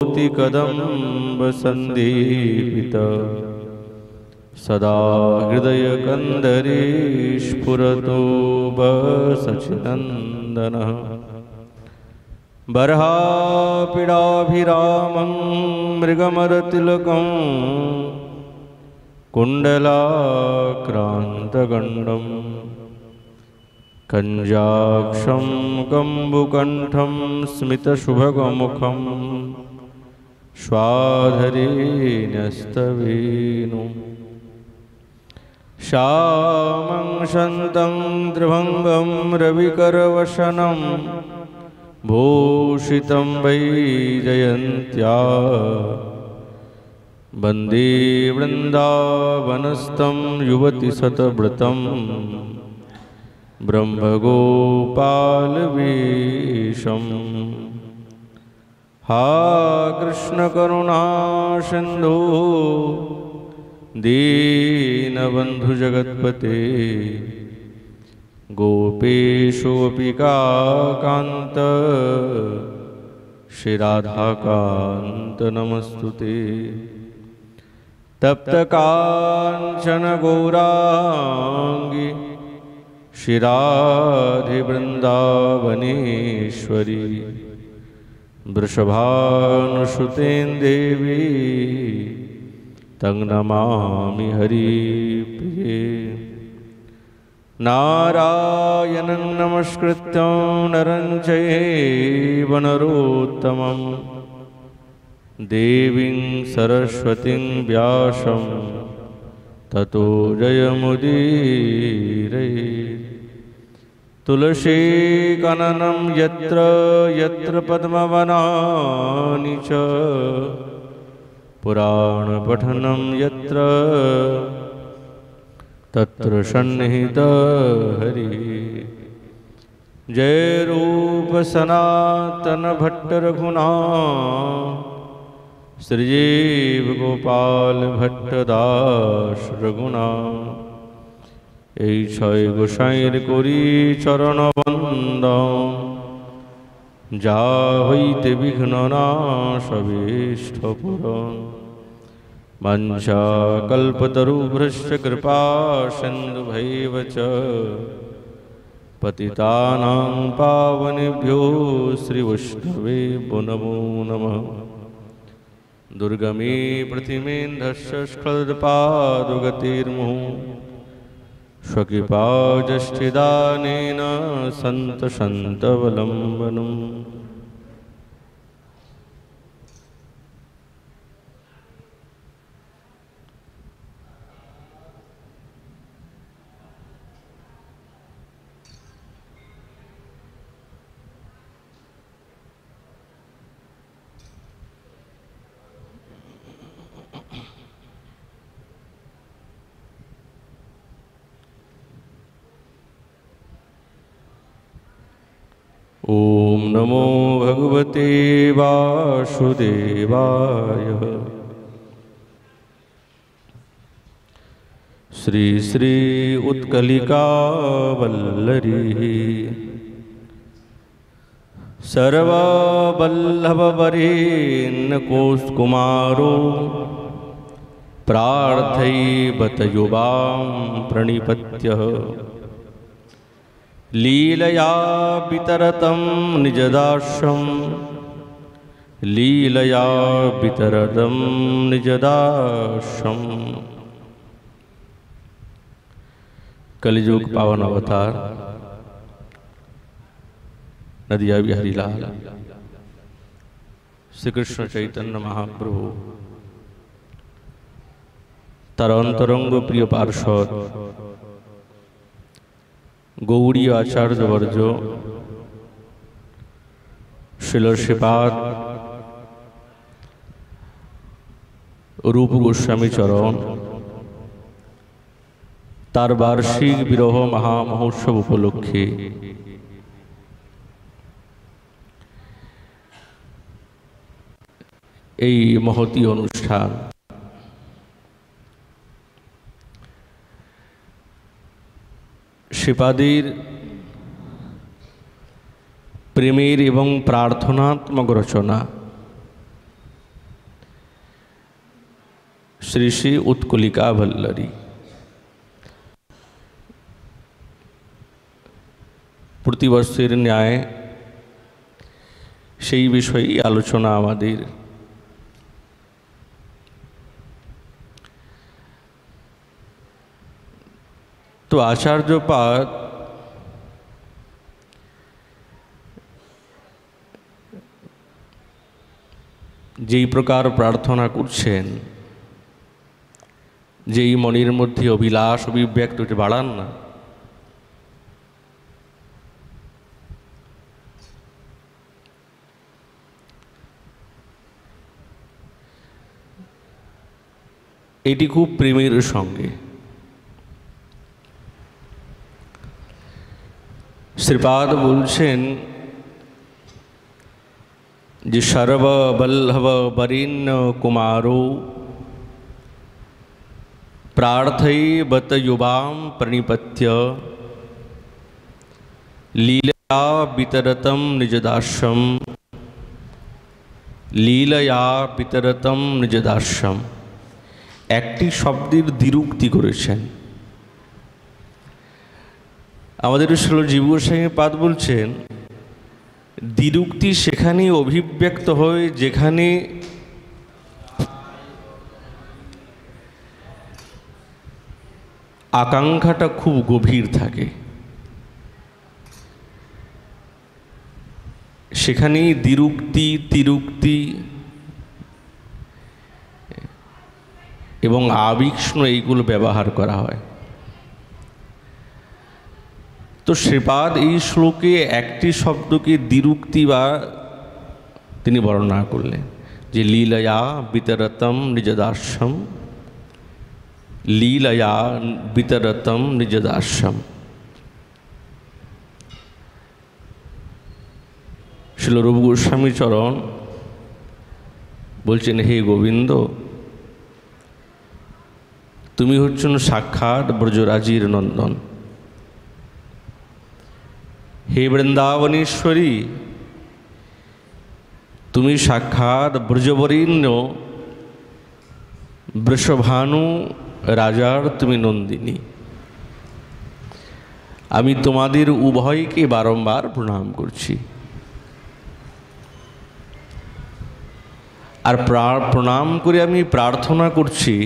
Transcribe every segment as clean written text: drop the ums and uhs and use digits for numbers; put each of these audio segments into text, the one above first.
कदम्बसन्दीपित सदा हृदयकन्दरे स्फुरतो सच्चिदन्दनः बर्हापीडाभिरामं मृगमदतिलकं कुण्डलाक्रान्तगण्डं कञ्जाक्षं कम्बुकण्ठं स्मितशुभगमुखं स्वाधरीन्यस्तवेणु श्यामं शन्तं त्रिभङ्गं रविकरवशनं भूषितं वैजयन्त्या वन्दे वृन्दावनस्थं युवतिशतव्रतं ब्रह्मगोपालवेशम् हा कृष्णकरुणा सिन्धु दीनबन्धु जगत्पते गोपेशोऽपिकान्त श्रीराधाकान्त नमस्तुते तप्तकाञ्चन गौराङ्गी श्रीराधे वृन्दावनेश्वरी वृषभानुसुतें देवी तं नमामि हरिप्रिये नारायणं नमस्कृत्य नरं चैव नरोत्तमं देवीं सरस्वतीं व्यासं ततो जयमुदीरये तुलसीकाननं यत्र यत्र पद्मवनानि च पुराणपठनं यत्र तत्र सन्निहितः हरिः जय रूप सनातन भट्ट रघुनाथ श्रीजीव गोपाल भट्टदास रघुनाथ এই ছয় গোসাইয়ের করি চরণ বন্দন যা হইতে বিঘ্ন নাশবিষ্ঠ পুরন বাঞ্ছা কল্পতরুভ্রশ্চ কৃপা সিন্ধুভৈব চ পতিতানাং পাবনেভ্যো শ্রীবৈষ্ণবেভ্যো নমো নমঃ দুর্গমে প্রতিমেন্ধস্য স্খলদপাদগতির্মুঃ स्वकृपाजष्टिदानेन सन्तवलम्बनम् ओम नमो भगवते वासुदेवाय श्री श्री उत्कलिका वल्लरी सर्ववल्लभवरेण्य कोशकुमारो प्रार्थयेबत युवां प्रणिपत्य लीलया वितरतं निजदास्यं लीलया वितरतं निजदास्यं कलियुग पावन अवतार नदिया बिहारी लाल श्री कृष्ण चैतन्य महाप्रभु तार अंतरंग प्रिय पार्षद गौड़ीय आचार्यवर्य श्रील श्रीपाद रूप गोस्वामी चरण तार वार्षिक विरह महामहोत्सव उपलक्षे এই মহতি অনুষ্ঠান শ্রীপাদের প্রেমের এবং প্রার্থনাত্মক রচনা শ্রী শ্রী উৎকলিকা ভল্লরী। প্রতিবর্ষের ন্যায় সেই বিষয়ে আলোচনা আমাদের। তো আচার্যপাদ যেই প্রকার প্রার্থনা করছেন, যেই মনের মধ্যে অভিলাষ অভিব্যক্ত বাড়ান না, এটি খুব প্রেমের সঙ্গে। শ্রীপাদ বলছেন যে সর্ববল্লভ বরেণ্য কুমারো প্রার্থয়েবত যুবাম প্রণিপত্য লীলয়া বিতরতম নিজদাস্যম লীলয়া বিতরতম নিজদাস্যম। একটি শব্দের দ্বিরুক্তি করেছেন আমাদের জীব গোস্বামী পাদ। বলছেন দ্বিরুক্তি সেখানে অভিব্যক্ত হয় যেখানে আকাঙ্ক্ষাটা খুব গভীর থাকে, সেখানেই দ্বিরুক্তি, তিরুক্তি এবং আবিষ্ণ এইগুলো ব্যবহার করা হয়। তো শ্রীপাদ এই শ্লোকে একটি শব্দকে দ্বিরুক্তি বা তিনি বর্ণনা করলেন যে লীলয়া বিতরতম নিজদাস্যম, লীলয়া বিতরতম নিজদাস্যম। শ্রীল রূপ গোস্বামী চরণ বলছেন, হে গোবিন্দ, তুমি হচ্ছেন সাক্ষাৎ ব্রজরাজীর নন্দন। হে বৃন্দাবনেশ্বরী, তুমি সাক্ষাৎ ব্রজবরেণ্য বৃষভানু রাজার তুমি নন্দিনী। আমি তোমাদের উভয়কে বারংবার প্রণাম করছি। আর প্রণাম করে আমি প্রার্থনা করছি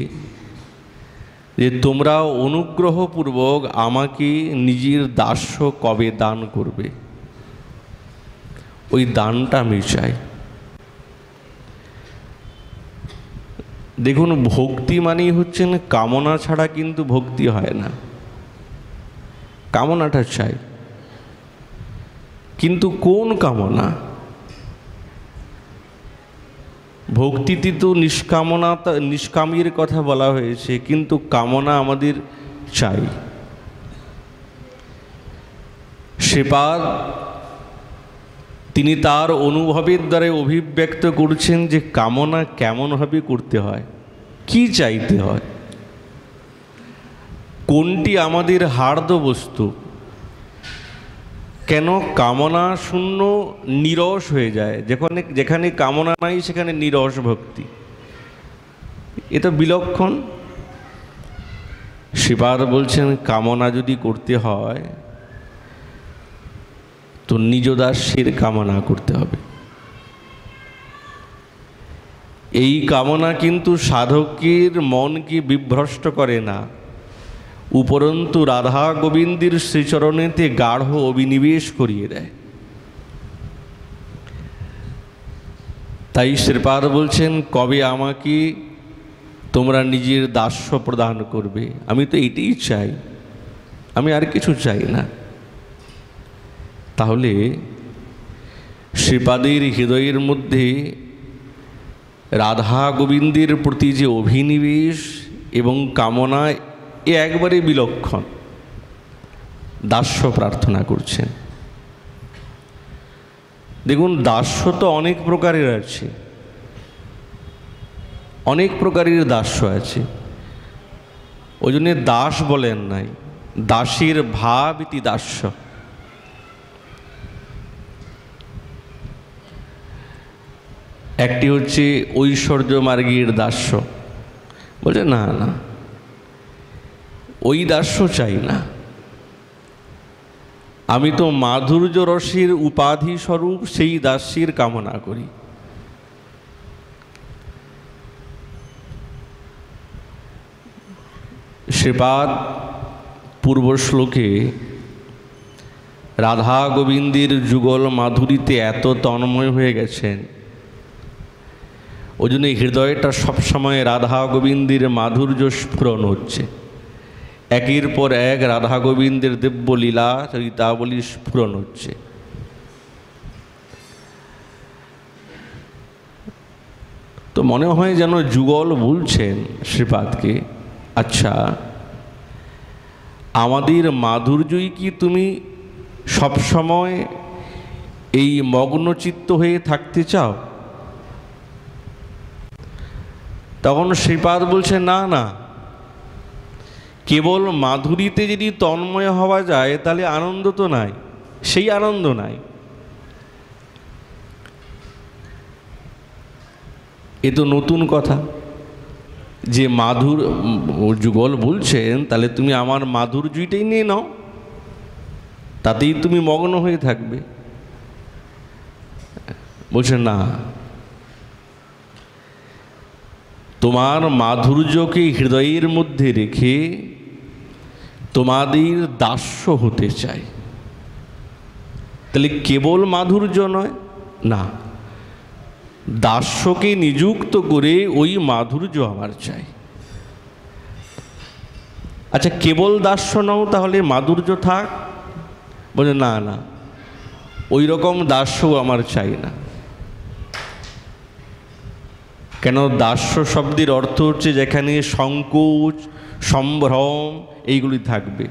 যে তোমরা অনুগ্রহপূর্বক আমাকে নিজের দাস্য কবে দান করবে, ওই দানটা আমি চাই। দেখুন, ভক্তি মানেই হচ্ছেন কামনা ছাড়া কিন্তু ভক্তি হয় না। কামনাটা চাই, কিন্তু কোন কামনা? ভক্তিতে তো নিষ্কামীর কথা বলা হয়েছে, কিন্তু কামনা আমাদের চাই। শ্রীপাদ তিনি তার অনুভবের দ্বারা অভিব্যক্ত করছেন যে কামনা কেমনভাবে করতে হয়, কি চাইতে হয়, কোনটি আমাদের হার্দ বস্তু। কেন কামনা শূন্য নিরস হয়ে যায়? যেখানে কামনা নাই সেখানে নিরস ভক্তি, এটা বিলক্ষণ। শ্রীপাদ বলছেন কামনা যদি করতে হয় তো নিজদাস্যের কামনা করতে হবে। এই কামনা কিন্তু সাধকের মনকে বিভ্রষ্ট করে না, উপরন্তু রাধা গোবিন্দের শ্রীচরণেতে গাঢ় অভিনিবেশ করিয়ে দেয়। তাই শ্রীপাদ বলছেন, কবে আমাকে তোমরা নিজের দাস্য প্রদান করবে? আমি তো এটাই চাই, আমি আর কিছু চাই না। তাহলে শ্রীপাদের হৃদয়ের মধ্যে রাধা গোবিন্দের প্রতি যে অভিনিবেশ এবং কামনা, এ একবারে বিলক্ষণ। দাস্য প্রার্থনা করছেন। দেখুন, দাস্য তো অনেক প্রকারের আছে, অনেক প্রকারের দাস্য আছে। ওই জন্যে দাস বলেন নাই, দাসীর ভাব ইতি দাস্য। একটি হচ্ছে ঐশ্বর্য মার্গীর দাস্য, বলছে না না, ওই দাস্য চাই না, আমি তো মাধুর্য রসের উপাধি স্বরূপ সেই দাস্যের কামনা করি। শ্রীপাদ পূর্ব শ্লোকে রাধা গোবিন্দের যুগল মাধুরীতে এত তন্ময় হয়ে গেছেন, ওই জন্য হৃদয়টা সবসময় রাধা গোবিন্দের মাধুর্য স্ফুরণ হচ্ছে। একের পর এক রাধা গোবিন্দের দিব্য লীলা চরিতাবলী স্ফুরণ হচ্ছে। তো মনে হয় যেন যুগল বলছেন শ্রীপাদকে, আচ্ছা আমাদের মাধুর্যই কি তুমি সবসময় এই মগ্নচিত্ত হয়ে থাকতে চাও? তখন শ্রীপাদ বলছে না না, কেবল মাধুরীতে যদি তন্ময় হওয়া যায় তাহলে আনন্দ তো নাই, সেই আনন্দ নাই। এ তো নতুন কথা যে যুগল বলছেন তাহলে তুমি আমার মাধুর্যটাই নিয়ে নাও, তাতেই তুমি মগ্ন হয়ে থাকবে। বলছে না, তোমার মাধুর্যকে হৃদয়ের মধ্যে রেখে তোমাদের দাস্য হতে চাই। তাহলে কেবল মাধুর্য নয়, না, দাস্যকে নিযুক্ত করে ওই মাধুর্য আমার চাই। আচ্ছা কেবল দাস্য নাও, তাহলে মাধুর্য থাক? বলে না না, ওই রকম দাস্য আমার চাই না। কেন? দাস্য শব্দের অর্থ হচ্ছে যেখানে সংকোচ সম্ভ্রম এইগুলি থাকবে।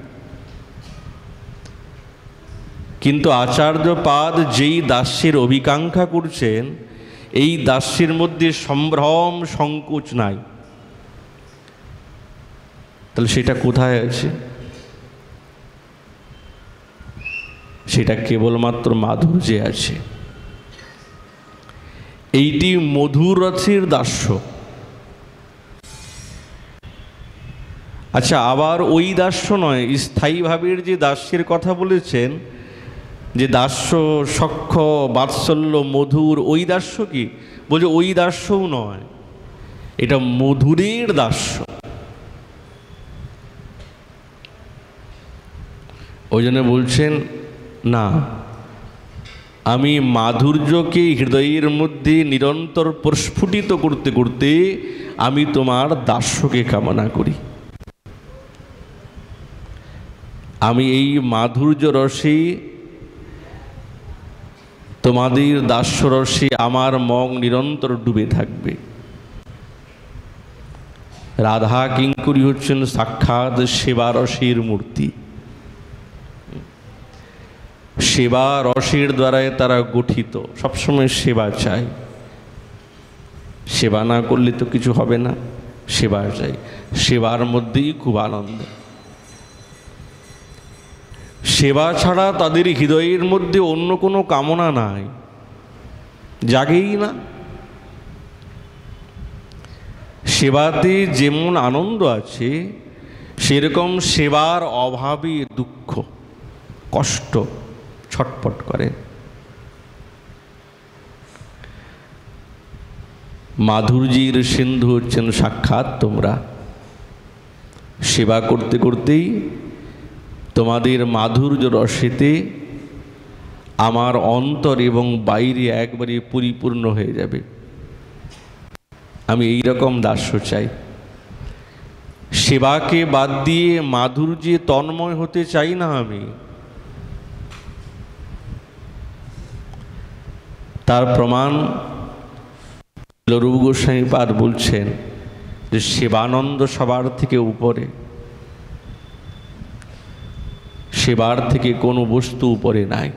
কিন্তু আচার্যপাদ যেই দাস্যের অভিকাঙ্ক্ষা করছেন, এই দাস্যের মধ্যে সম্ভ্রম সংকোচ নাই। তাহলে সেটা কোথায় আছে? সেটা কেবলমাত্র মাধুর্যে আছে। এইটি মধুর রসের দাস্য। আচ্ছা আবার ওই দাস্য নয়, স্থায়ী ভাবের যে দাস্যের কথা বলেছেন, যে দাস্য সখ্য বাৎসল্য মধুর, ওই দাস্য কি? বলছে ওই দাস্যও নয়, এটা মধুরের দাস্য। ওই জন্য বলছেন না, আমি মাধুর্যকে হৃদয়ের মধ্যে নিরন্তর প্রস্ফুটিত করতে করতে আমি তোমার দাস্যকে কামনা করি। আমি এই মাধুর্য রসে, তোমাদের দাস্য রসে আমার মন নিরন্তর ডুবে থাকবে। রাধা কিঙ্করী হচ্ছেন সাক্ষাৎ সেবা রসের মূর্তি। সেবা রসের দ্বারাই তারা গঠিত, সবসময় সেবা চাই। সেবা না করলে তো কিছু হবে না, সেবা চাই। সেবার মধ্যেই খুব আনন্দ। সেবা ছাড়া তাদের হৃদয়ের মধ্যে অন্য কোনো কামনা নাই, জাগেই না। সেবাতে যেমন আনন্দ আছে, সেরকম সেবার অভাবে দুঃখ কষ্ট ছটপট করে। মাধুর্যের সিন্ধু হচ্ছেন সাক্ষাৎ তোমরা। সেবা করতে করতেই তোমাদের মাধুর্য রসেতে আমার অন্তর এবং বাইরে একবারে পরিপূর্ণ হয়ে যাবে। আমি এই রকম দাস্য চাই। সেবাকে বাদ দিয়ে মাধুর্যে তন্ময় হতে চাই না আমি। তার প্রমাণ রূপ গোস্বামী পাদ বলছেন যে সেবানন্দ সবার থেকে উপরে, সেবার থেকে কোনো বস্তু উপরে নাই।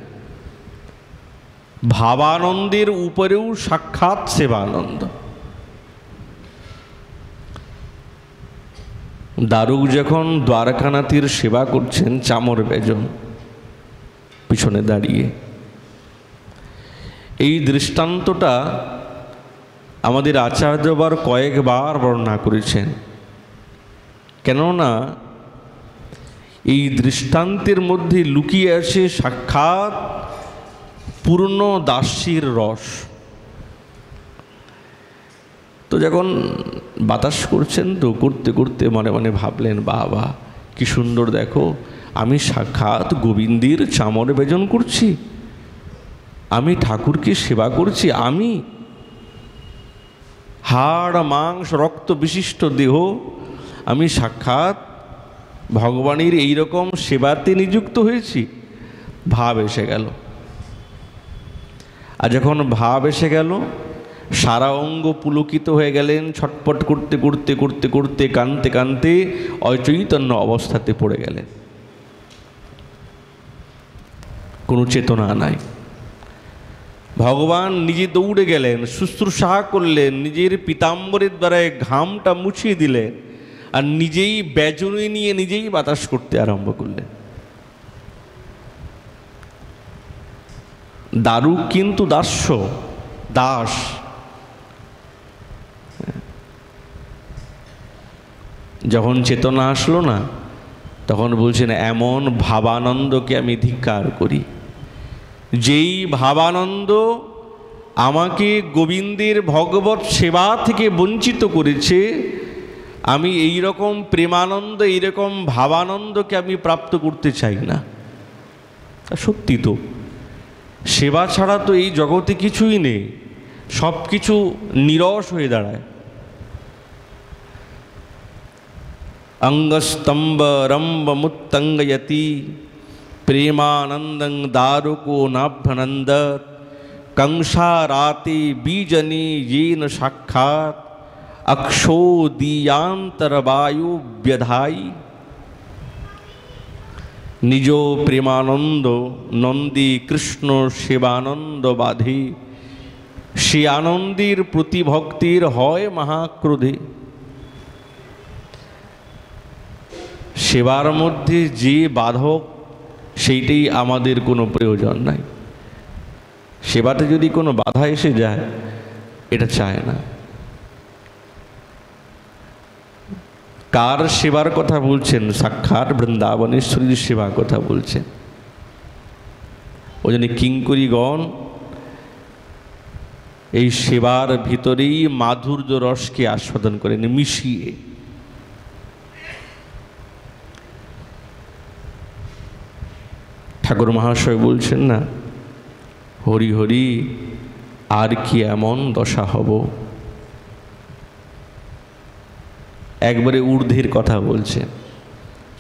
ভাবানন্দের উপরেও সাক্ষাৎ সেবানন্দ। দারুক যখন দ্বারকানাথের সেবা করছেন চামর বেজন পিছনে দাঁড়িয়ে, এই দৃষ্টান্তটা আমাদের আচার্যবার কয়েকবার বর্ণনা করেছেন। কেননা এই দৃষ্টান্তের মধ্যে লুকিয়ে আছে সাক্ষাৎ পূর্ণ দাস্যের রস। তো যখন বাতাস করছেন, তো করতে করতে মনে মনে ভাবলেন, বাবা কি সুন্দর, দেখো আমি সাক্ষাৎ গোবিন্দের চামর বেজন করছি, আমি ঠাকুরকে সেবা করছি, আমি হাড় মাংস রক্ত বিশিষ্ট দেহ, আমি সাক্ষাৎ ভগবানের এইরকম সেবাতে নিযুক্ত হয়েছি। ভাব এসে গেল। আর যখন ভাব এসে গেল, সারা অঙ্গ পুলকিত হয়ে গেলেন, ছটপট করতে করতে করতে করতে কানতে কানতে অচৈতন্য অবস্থাতে পড়ে গেলেন, কোনো চেতনা নাই। ভগবান নিজে দৌড়ে গেলেন, শুশ্রূষা করলেন, নিজের পীতাম্বরের দ্বারা ঘামটা মুছিয়ে দিলেন, আর নিজেই বেজনে নিয়ে নিজেই বাতাস করতে আরম্ভ করলেন। দারুক কিন্তু দাস্য, দাস। যখন চেতনা আসলো না, তখন বলছেন, এমন ভাবানন্দকে আমি ধিক্কার করি, যেই ভাবানন্দ আমাকে গোবিন্দের ভগবৎ সেবা থেকে বঞ্চিত করেছে। আমি এই রকম প্রেমানন্দ, এইরকম ভাবানন্দকে আমি প্রাপ্ত করতে চাই না। সত্যি তো, সেবা ছাড়া তো এই জগতে কিছুই নেই, সব কিছু নিরস হয়ে দাঁড়ায়। অঙ্গস্তম্ভ রম্ব মুত্তঙ্গয়তি প্রেমানন্দং দারুকো নাভ্যনন্দ कंसाराते बीजनी येन साक्षात् अक्षोदीयांतरवायु व्यधाई। निजो प्रेमानंद नंदी कृष्ण सेवानंद बाधे, से आनंदीर प्रतिभक्तिर हय महाक्रोधे। सेवार मध्य जे बाधक सेइटाई आमादेर कोनो प्रयोजन नाई। सेवाते यदि कोनो बाधा एसे जाए एटा चाय ना। कार सेवार कथा बोलছেন? साक्षात बृंदावनेश्वरी सेवा कथा बोलছেন। ओजन्य किंकरीगण এই সেবার ভিতরেই মাধুর্য রসকে আস্বাদন করেন মিশিয়ে। ঠাকুর মহাশয় বলছেন না, হরি হরি আর কি এমন দশা হব। একবারে ঊর্ধ্বের কথা বলছেন,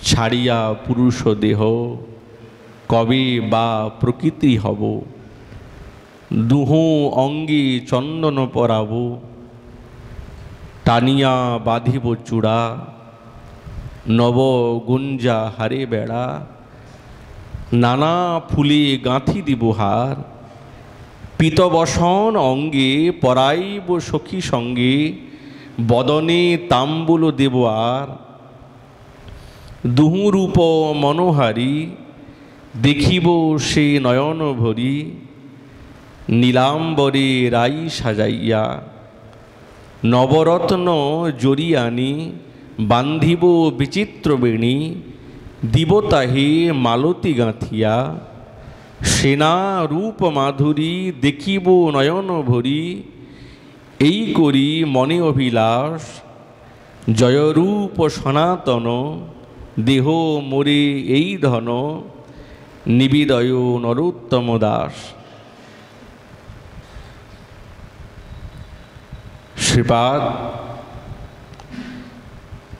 ছাড়িয়া পুরুষ দেহ কবে বা প্রকৃতি হব। দুহ অঙ্গে চন্দন পরাব, টানিয়া বাঁধিব চূড়া। নব গুঞ্জা হারে বেড়া, নানা ফুলে গাঁথি দিব হার। পীতবসন অঙ্গে পরাইব সখী সঙ্গে, বদনে তাম্বুল দেব আর। দুহুরূপ মনোহারী দেখিব সে নয়ন ভরি। নীলাম্বরে রাই সাজাইয়া নবরত্ন জড়িয়ানি। বান্ধিব বিচিত্র বেণী, দিব তাহে মালতী গাঁথিয়া। সেনা রূপ মাধুরী দেখিব নয়ন ভরি। এই করি মনে অভিলাষ, জয়রূপ সনাতন। দেহ মোরে এই ধন, নিবিদয় নরোত্তম দাস। শ্রীপাদ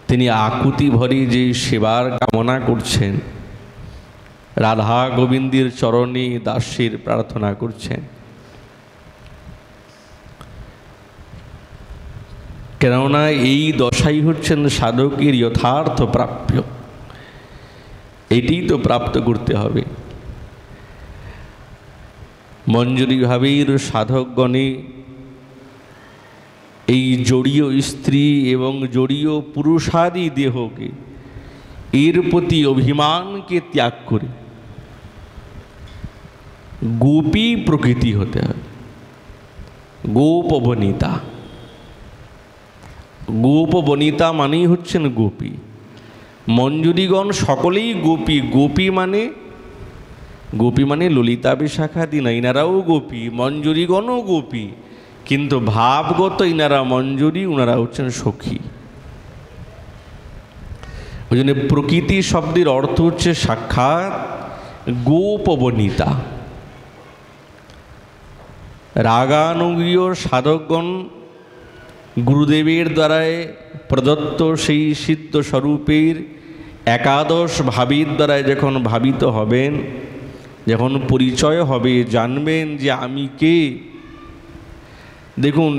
তিনি আকুতি ভরে যে সেবার কামনা করছেন, রাধা গোবিন্দের চরণে দাসের প্রার্থনা করছেন। কেননা এই দশাই হচ্ছেন সাধকের যথার্থ প্রাপ্য। এটি তো প্রাপ্ত করতে হবে। মঞ্জুরি ভাবের সাধকগণে এই জড়ীয় স্ত্রী এবং জড়ীয় পুরুষাদি দেহকে, এর প্রতি অভিমানকে ত্যাগ করে গোপী প্রকৃতি হতে হবে। গোপবনিতা, গোপবনিতা মানেই হচ্ছেন গোপী। মঞ্জুরিগণ সকলেই গোপী। গোপী মানে ললিতা বিশাখাদি না, ইনারাও গোপী, মঞ্জুরিগণও গোপী, কিন্তু ভাবগত ইনারা মঞ্জুরি, ওনারা হচ্ছেন সখী। ওই জন্য প্রকৃতি শব্দের অর্থ হচ্ছে সাক্ষাৎ গোপবনিতা। রাগানুগীয় সাধকগণ গুরুদেবের দ্বারায় প্রদত্ত সেই সিদ্ধ স্বরূপের একাদশ ভাবের দ্বারায় যখন ভাবিত হবেন, যখন পরিচয় হবে, জানবেন যে আমি কে। দেখুন,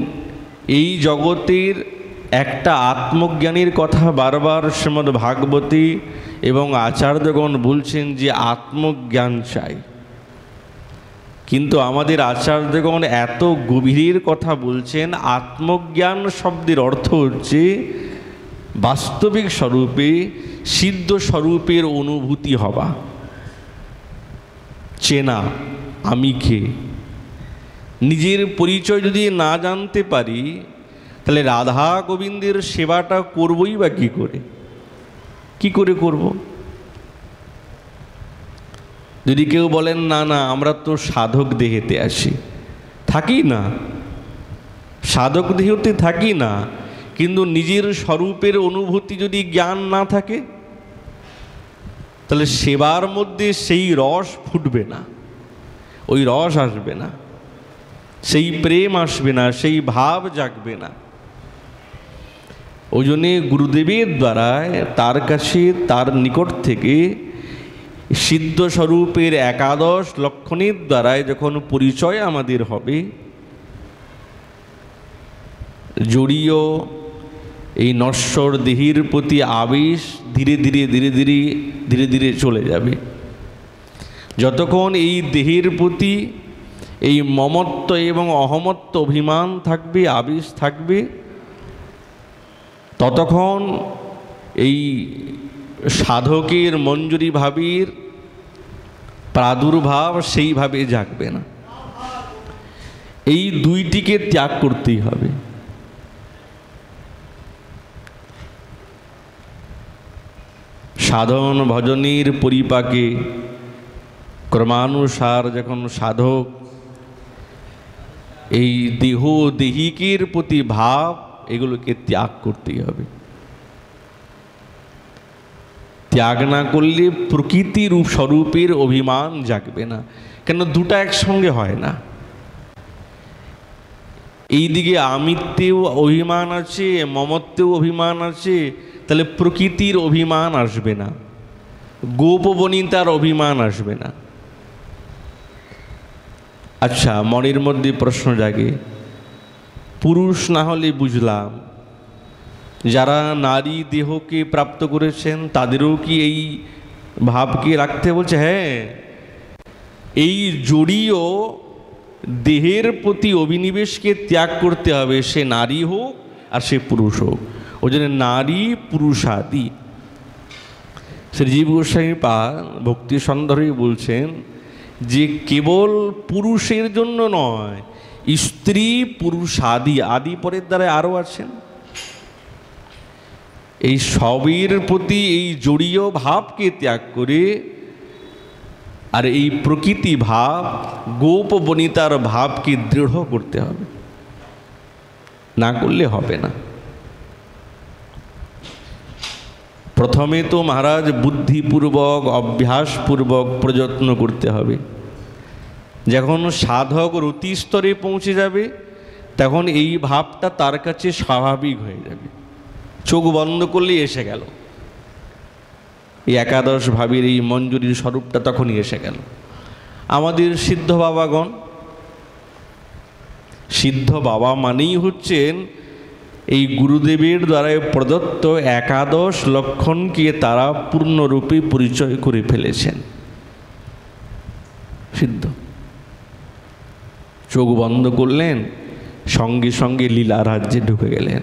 এই জগতের একটা আত্মজ্ঞানের কথা বারবার শ্রীমদ্ ভাগবতী এবং আচার্যগণ বলছেন যে আত্মজ্ঞান চাই, কিন্তু আমাদের আচার্যগণ এত গভীরের কথা বলছেন। আত্মজ্ঞান শব্দের অর্থ হচ্ছে বাস্তবিক স্বরূপে সিদ্ধ স্বরূপের অনুভূতি হওয়া, চেনা আমি কে। নিজের পরিচয় যদি না জানতে পারি, তাহলে রাধা গোবিন্দের সেবাটা করবই বা কী করে? কি করে করব? যদি কেউ বলেন না না আমরা তো সাধক দেহেতে আসি, থাকি না, সাধক দেহতে থাকি না, কিন্তু নিজের স্বরূপের অনুভূতি যদি জ্ঞান না থাকে, তাহলে সেবার মধ্যে সেই রস ফুটবে না, ওই রস আসবে না, সেই প্রেম আসবে না, সেই ভাব জাগবে না। ওই জন্যে গুরুদেবের দ্বারায় তার কাছে, তার নিকট থেকে সিদ্ধ স্বরূপের একাদশ লক্ষণের দ্বারায় যখন পরিচয় আমাদের হবে, জড়ীয় এই নশ্বর দেহের প্রতি আবেশ ধীরে ধীরে ধীরে ধীরে ধীরে ধীরে চলে যাবে। যতক্ষণ এই দেহের প্রতি এই মমত্ব এবং অহমত্ব অভিমান থাকবে, আবেশ থাকবে, ততক্ষণ এই সাধকের মঞ্জুরি ভাবের প্রাদুর্ভাব সেইভাবে জাগবে না। এই দুইটিকে ত্যাগ করতেই হবে। সাধন ভজনের পরিপাকে ক্রমানুসার যখন সাধক এই দেহ দেহিকের প্রতি ভাব এগুলোকে ত্যাগ করতেই হবে। ত্যাগ না করলে প্রকৃতি রূপ স্বরূপের অভিমান জাগবে না। কেন? দুটা একসঙ্গে হয় না। এই দিকে আমিত্বেও অভিমান আছে, মমত্বেও অভিমান আছে, তাহলে প্রকৃতির অভিমান আসবে না, গোপবনিতার অভিমান আসবে না। আচ্ছা, মনের মধ্যে প্রশ্ন জাগে, পুরুষ না হলে বুঝলাম, যারা নারী দেহকে প্রাপ্ত করেছেন তাদেরও কি এই ভাবকে রাখতে বলছে? হ্যাঁ, এই জড়ীয় দেহের প্রতি অভিনিবেশকে ত্যাগ করতে হবে, সে নারী হোক আর সে পুরুষ হোক। ওই জন্য নারী পুরুষাদি। শ্রীজীব গোস্বামী পাদ ভক্তি সন্দর্ভে বলছেন যে কেবল পুরুষের জন্য নয়, স্ত্রী পুরুষাদি, আদি পরের দ্বারা আরও আছেন। এই সবের প্রতি এই জড়ীয় ভাবকে ত্যাগ করে আর এই প্রকৃতি ভাব, গোপবনিতার ভাবকে দৃঢ় করতে হবে, না করলে হবে না। প্রথমে তো মহারাজ বুদ্ধিপূর্বক অভ্যাসপূর্বক প্রযত্ন করতে হবে। যখন সাধক রতি স্তরে পৌঁছে যাবে, তখন এই ভাবটা তার কাছে স্বাভাবিক হয়ে যাবে। চোখ বন্ধ করলেই এসে গেল, এই একাদশ ভাবের এই মঞ্জুরির স্বরূপটা তখনই এসে গেল। আমাদের সিদ্ধ বাবাগণ, সিদ্ধ বাবা মানেই হচ্ছেন এই গুরুদেবের দ্বারা প্রদত্ত একাদশ লক্ষণকে তারা পূর্ণরূপে পরিচয় করে ফেলেছেন। সিদ্ধ চোখ বন্ধ করলেন, সঙ্গে সঙ্গে লীলা রাজ্যে ঢুকে গেলেন।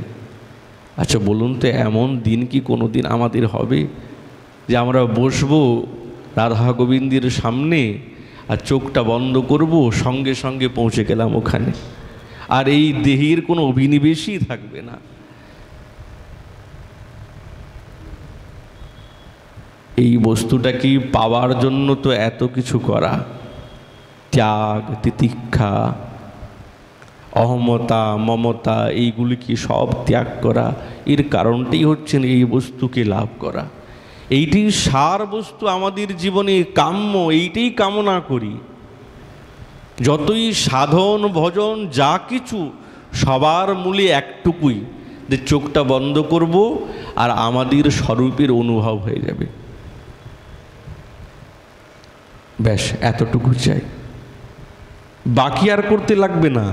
আচ্ছা বলুন তো, এমন দিন কি কোনো দিন আমাদের হবে যে আমরা বসবো রাধা গোবিন্দের সামনে আর চোখটা বন্ধ করব, সঙ্গে সঙ্গে পৌঁছে গেলাম ওখানে, আর এই দেহের কোনো অভিনিবেশই থাকবে না? এই বস্তুটা কি পাওয়ার জন্য তো এত কিছু করা, ত্যাগ, তিতিক্ষা, অহমতা, মমতা, এইগুলি কি সব ত্যাগ করা। এর কারণটাই হচ্ছে এই বস্তুকে লাভ করা। এইটি সার বস্তু আমাদের জীবনে কাম্য, এইটাই কামনা করি। যতই সাধন ভজন যা কিছু, সবার মূলে একটুকুই, যে চোখটা বন্ধ করব আর আমাদের স্বরূপের অনুভব হয়ে যাবে, ব্যাস এতটুকু চাই। বাকি আর করতে লাগবে না,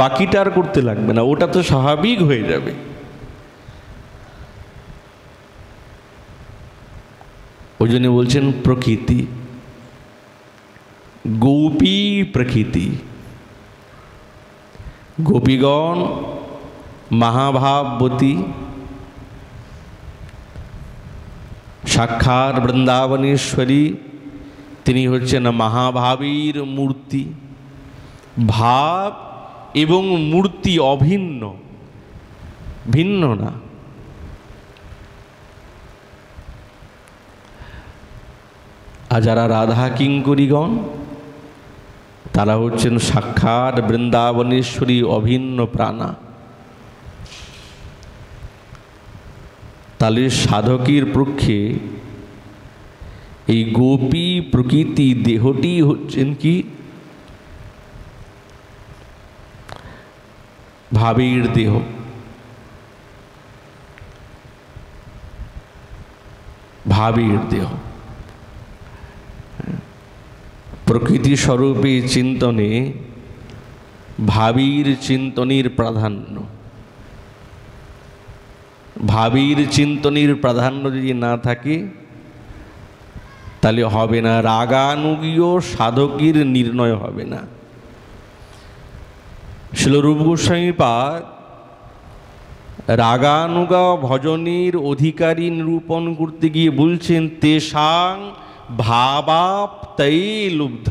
বাকিটা আর করতে লাগবে না, ওটা তো স্বাভাবিক হয়ে যাবে। ওই জন্য বলছেন প্রকৃতি, গোপী প্রকৃতি। গোপীগণ মহাভাবতী, সাক্ষাৎ বৃন্দাবনেশ্বরী, তিনি হচ্ছেন মহাভাবীর মূর্তি। ভাব এবং মূর্তি অভিন্ন, ভিন্ন না। আর যারা রাধা কিঙ্করীগণ, তারা হচ্ছেন সাক্ষাৎ বৃন্দাবনেশ্বরী অভিন্ন প্রাণা। তাহলে সাধকের পক্ষে এই গোপী প্রকৃতি দেহটি হচ্ছেন কি ভাবের দেহ। ভাবের দেহ প্রকৃতি স্বরূপে চিন্তনে ভাবীর চিন্তনের প্রাধান্য। ভাবীর চিন্তনের প্রাধান্য যদি না থাকে তাহলে হবে না, রাগানুগীয় সাধকের নির্ণয় হবে না। শ্রীল রূপ গোস্বামীপাদ রাগানুগা ভজনের অধিকারী নিরূপণ করতে গিয়ে বলছেন তেষাং ভাবাপ্তৈ লুব্ধ।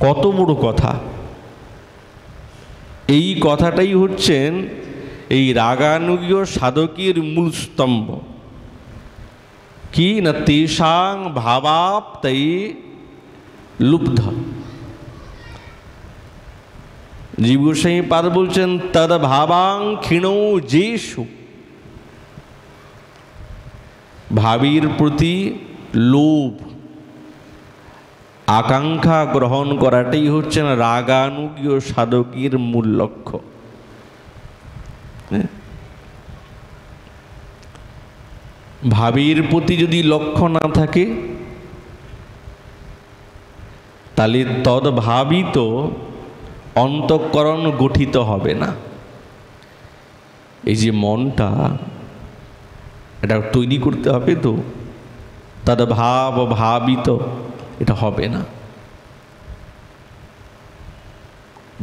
কত বড় কথা! এই কথাটাই হচ্ছেন এই রাগানুগীয় সাধকের মূল স্তম্ভ। কি না, তেষাং ভাবাপ্তৈ লুব্ধ। জীব গোস্বামী পাদ বলছেন তদ ভাবাং ক্ষীণৌ যেষু। ভাবীর প্রতি লোভ, আকাঙ্ক্ষা গ্রহণ করাটাই হচ্ছে না রাগানুগীয় সাধকের মূল লক্ষ্য। ভাবীর প্রতি যদি লক্ষ্য না থাকে তাহলে তদ্ভাবিত অন্তঃকরণ গঠিত হবে না। এই যে মনটা, এটা তৈরি করতে হবে, তো তদ্ভাব ভাবিত এটা হবে না।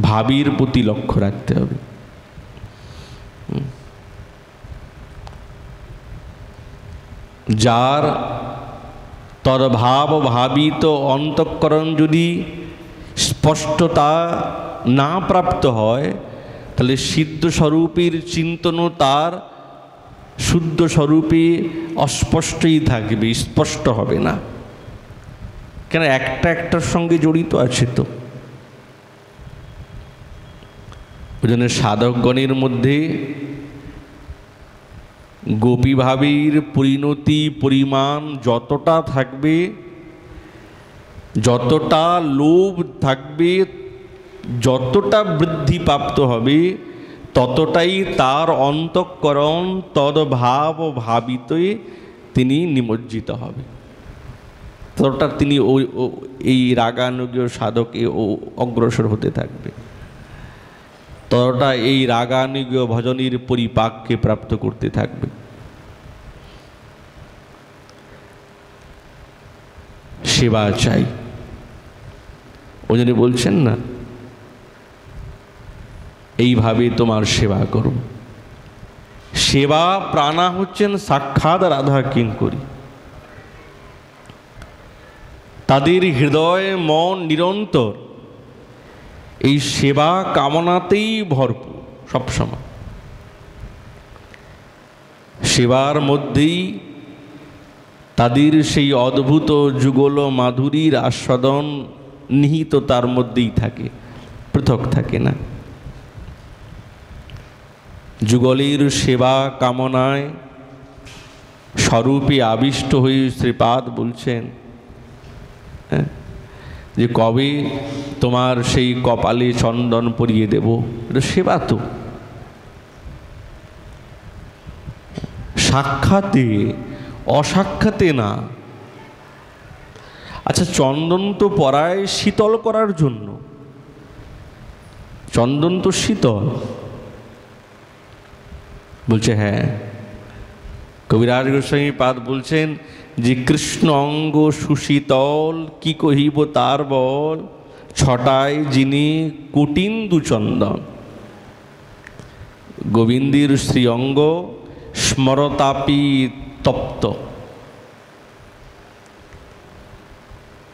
ভাবীর প্রতি লক্ষ্য রাখতে হবে। যার তদ্ভাব ভাবিত অন্তঃকরণ যদি স্পষ্টতা না প্রাপ্ত হয় তাহলে সিদ্ধ স্বরূপের চিন্তনও তার শুদ্ধ স্বরূপে অস্পষ্টই থাকবে, স্পষ্ট হবে না। কেন, একটা একটার সঙ্গে জড়িত আছে তো। ওই জন্য সাধকগণের মধ্যে গোপীভাবের পরিণতি পরিমাণ যতটা থাকবে, যতটা লোভ থাকবে, যতটা বৃদ্ধিপ্রাপ্ত হবে, ততটাই তার অন্তঃকরণ তদ্ভাব ভাবিতে তিনি নিমজ্জিত হবে, ততটা তিনি এই রাগানুগীয় সাধকে অগ্রসর হতে থাকবে, ততটা এই রাগানুগীয় ভজনের পরিপাককে প্রাপ্ত করতে থাকবে। সেবা চাই। ওই জন্য বলছেন না, এইভাবে তোমার সেবা করব। সেবা প্রাণা হচ্ছেন সাক্ষাৎ রাধা কিঙ্করী। তাদের হৃদয় মন নিরন্তর এই সেবা কামনাতেই ভরপুর সবসময়। সেবার মধ্যেই তাদের সেই অদ্ভুত যুগল মাধুরীর আস্বাদন নিহিত তার মধ্যেই থাকে, পৃথক থাকে না। যুগলের সেবা কামনায় স্বরূপে আবিষ্ট হয়ে শ্রীপাদ বলছেন যে কবে তোমার সেই কপালে চন্দন পরিয়ে দেব। এটা সেবা তো, সাক্ষাতে, অসাক্ষাতে না। আচ্ছা, চন্দন তো পরায় শীতল করার জন্য, চন্দন তো শীতল। বলছে হ্যাঁ, কবিরাজ গোস্বামী পাদ বলছেন যে কৃষ্ণ অঙ্গ সুশীতল, কি কহিব তার বল, ছটায় যিনি কুটিন্দু চন্দন। গোবিন্দের শ্রীঅঙ্গ স্মরতাপি তপ্ত,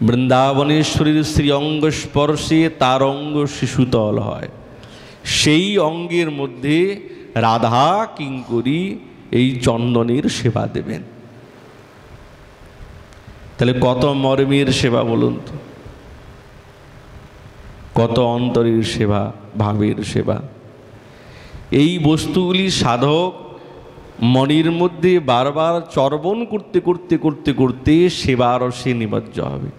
বৃন্দাবনেশ্বরীর শ্রীঅঙ্গ স্পর্শে তার অঙ্গ শিশুতল হয়। সেই অঙ্গের মধ্যে রাধা কিঙ্করী এই চন্দনের সেবা দেবেন। তাহলে কত মর্মের সেবা বলুন তো, কত অন্তরের সেবা, ভাবের সেবা। এই বস্তুগুলি সাধক মনের মধ্যে বারবার চর্বণ করতে করতে করতে করতে সেবা রসে নিমজ্জ হবে।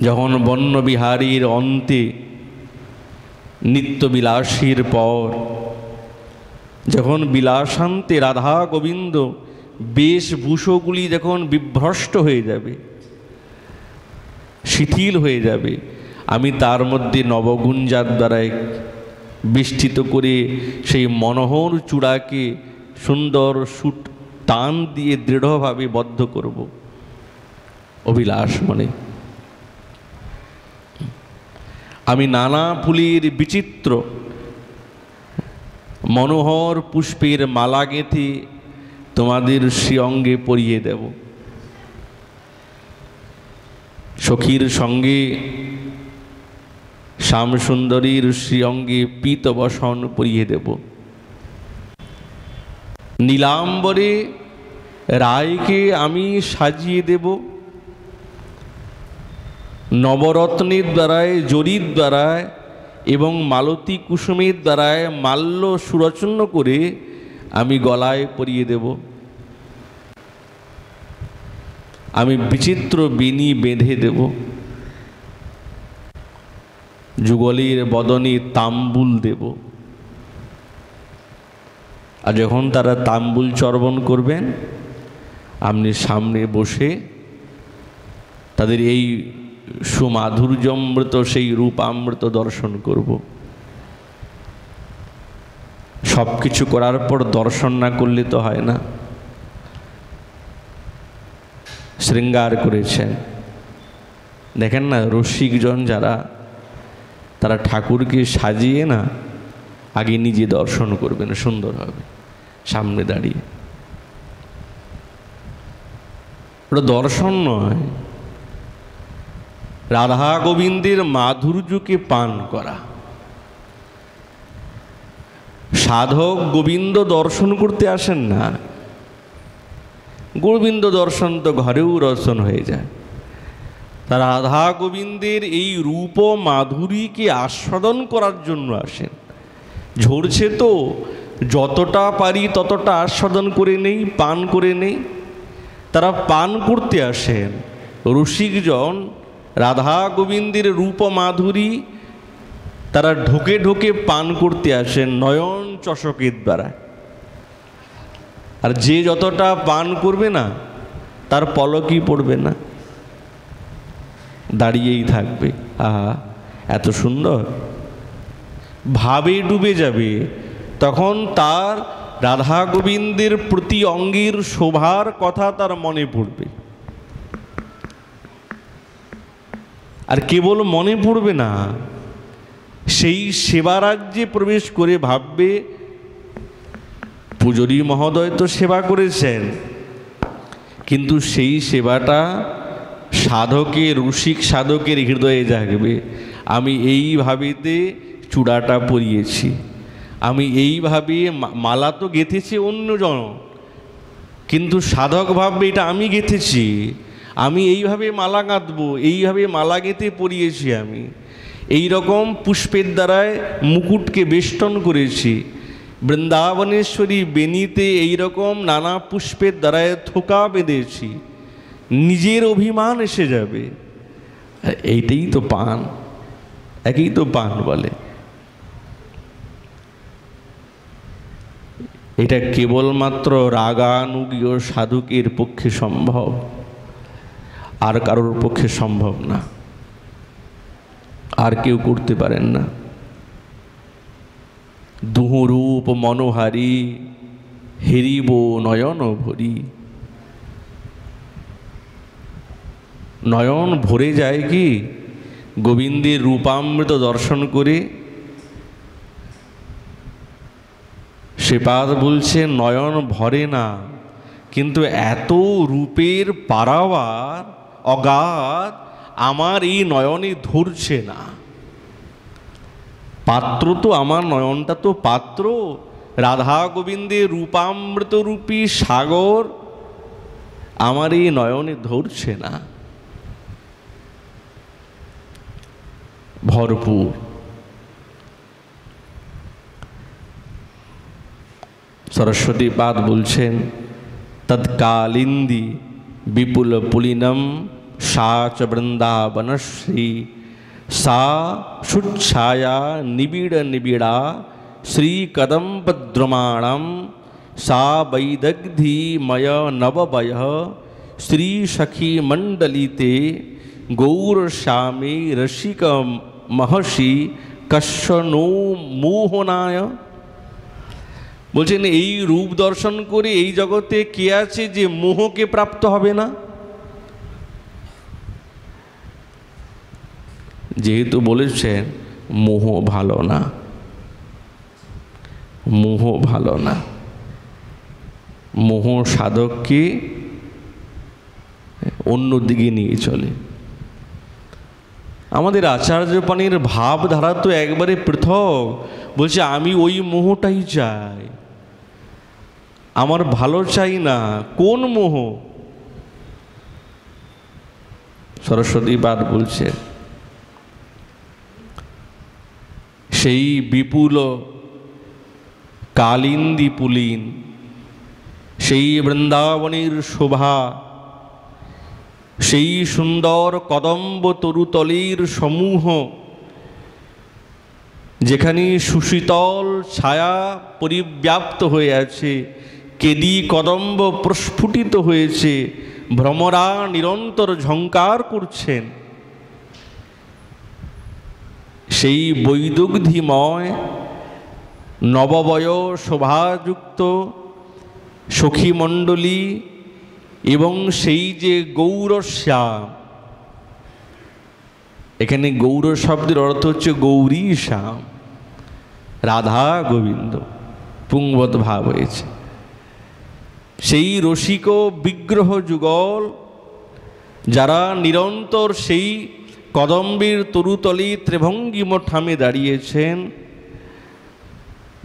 যখন বন্যবিহারীর অন্তে নিত্যবিলাসীর পর, যখন বিলাসান্তে রাধা গোবিন্দ বেশভূষগুলি যখন বিভ্রষ্ট হয়ে যাবে, শিথিল হয়ে যাবে, আমি তার মধ্যে নবগুঞ্জার দ্বারায় বেষ্টিত করে সেই মনোহর চূড়াকে সুন্দর সুট টান দিয়ে দৃঢ়ভাবে বদ্ধ করব অভিলাষ মনে। আমি নানা ফুলের বিচিত্র মনোহর পুষ্পের মালা গেঁথে তোমাদের শ্রীঅঙ্গে পরিয়ে দেব। সখীর সঙ্গে শ্যামসুন্দরীর শ্রীঅঙ্গে পীতবসন পরিয়ে দেব। নীলাম্বরে রায়কে আমি সাজিয়ে দেব। নবরত্নের দ্বারায়, জরির দ্বারায় এবং মালতী কুসুমের দ্বারায় মাল্য সুরচন্ন করে আমি গলায় পরিয়ে দেব। আমি বিচিত্র বেণী বেঁধে দেব। যুগলের বদনে তাম্বুল দেব। আর যখন তারা তাম্বুল চর্বণ করবেন, আপনি সামনে বসে তাদের এই সুমাধুর্যমৃত সেই রূপামৃত দর্শন করব। সব কিছু করার পর দর্শন না করলে তো হয় না। শৃঙ্গার করেছেন, দেখেন না, রসিকজন যারা, তারা ঠাকুরকে সাজিয়ে না আগে নিজে দর্শন করবেন সুন্দরভাবে সামনে দাঁড়িয়ে। ওটা দর্শন নয়, রাধা গোবিন্দের মাধুর্যকে পান করা। সাধক গোবিন্দ দর্শন করতে আসেন না, গোবিন্দ দর্শন তো ঘরেও দর্শন হয়ে যায়। তারা রাধা গোবিন্দের এই রূপ মাধুরীকে আস্বাদন করার জন্য আসেন। ঝরছে তো যতটা পারি ততটা আস্বাদন করে নেই, পান করে নেই। তারা পান করতে আসেন। রসিকজন রাধা গোবিন্দের রূপ মাধুরী তারা ঢোকে ঢোকে পান করতে আসেন নয়ন চষকের দ্বারা। আর যে যতটা পান করবে না তার পলকই পড়বে না, দাঁড়িয়েই থাকবে। আহা, এত সুন্দর, ভাবে ডুবে যাবে। তখন তার রাধা গোবিন্দের প্রতি অঙ্গের শোভার কথা তার মনে পড়বে। আর কেবল মনে পড়বে না, সেই সেবারাজ্যে প্রবেশ করে ভাববে পূজরী মহোদয় তো সেবা করেছেন, কিন্তু সেই সেবাটা সাধকের, রসিক সাধকের হৃদয়ে জাগবে। আমি এইভাবেতে চূড়াটা পরিয়েছি, আমি এইভাবে মালা তো গেঁথেছি অন্যজন, কিন্তু সাধক ভাববে এটা আমি গেঁথেছি, আমি এইভাবে মালা গাঁথবো, এইভাবে মালা গেঁথে পরিয়েছি আমি, এই রকম পুষ্পের দ্বারায় মুকুটকে বেষ্টন করেছি, বৃন্দাবনেশ্বরী বেনিতে এই রকম নানা পুষ্পের দ্বারায় থোকা বেঁধেছি, নিজের অভিমান এসে যাবে। এইটাই তো পান, একই তো পান বলে। এটা কেবলমাত্র রাগানুগীয় সাধকের পক্ষে সম্ভব, আর কারোর পক্ষে সম্ভব না, আর কেউ করতে পারেন না। দুহরূপ মনোহারী হেরিব নয়ন ভরি, নয়ন ভরে যায় কি গোবিন্দের রূপামৃত দর্শন করে। শ্রীপাদ বলছে নয়ন ভরে না, কিন্তু এত রূপের পারাবার অগাধ আমার এই নয়নে ধরছে না। পাত্র তো আমার, নয়নটা তো পাত্র, রাধা গোবিন্দের রূপামৃত রূপী সাগর আমার এই নয়নে ধরছে না। ভরপুর। সরস্বতী পাদ বলছেন তৎকালিন্দি বিপুল পুলিনম সা চ বৃন্দাবনশ্রী সা সুচ্ছায়া নিবিড় নিবিড়া শ্রীকদম্বদ্রমাণম সা वैदग्धिमय नववय श्री सखी मंडलिते गौरश्यामे रसिक महर्षि कश्य नो मोहनाय। বলছেন এই রূপ দর্শন করে এই জগতে কে আছে যে মোহকে প্রাপ্ত হবে না? যেহেতু বলেছেন মোহ ভালো না, মোহ ভালো না, মোহ সাধককে অন্যদিকে নিয়ে চলে। আমাদের আচার্য পাণির ভাবধারা তো একবারে পৃথক। বলছে আমি ওই মোহটাই চাই, আমার ভালো চাই না। কোন মোহ? সরস্বতী পাদ বলছে সেই বিপুল কালিন্দী পুলিন, সেই বৃন্দাবনের শোভা, সেই সুন্দর কদম্ব তরুতলের সমূহ, যেখানে সুশীতল ছায়া পরিব্যাপ্ত হয়ে আছে, কেদি কদম্ব প্রস্ফুটিত হয়েছে, ভ্রমরা নিরন্তর ঝঙ্কার করছেন, সেই বৈদগ্ধিময় নববয় শোভাযুক্ত সখীমণ্ডলী এবং সেই যে গৌরশ্যাম, এখানে গৌর শব্দের অর্থ হচ্ছে গৌরী শ্যাম, রাধা গোবিন্দ পুংবৎ ভাব হয়েছে। সেই রসিক বিগ্রহ যুগল যারা নিরন্তর সেই কদম্বের তরুতলে ত্রিভঙ্গি মঠামে দাঁড়িয়েছেন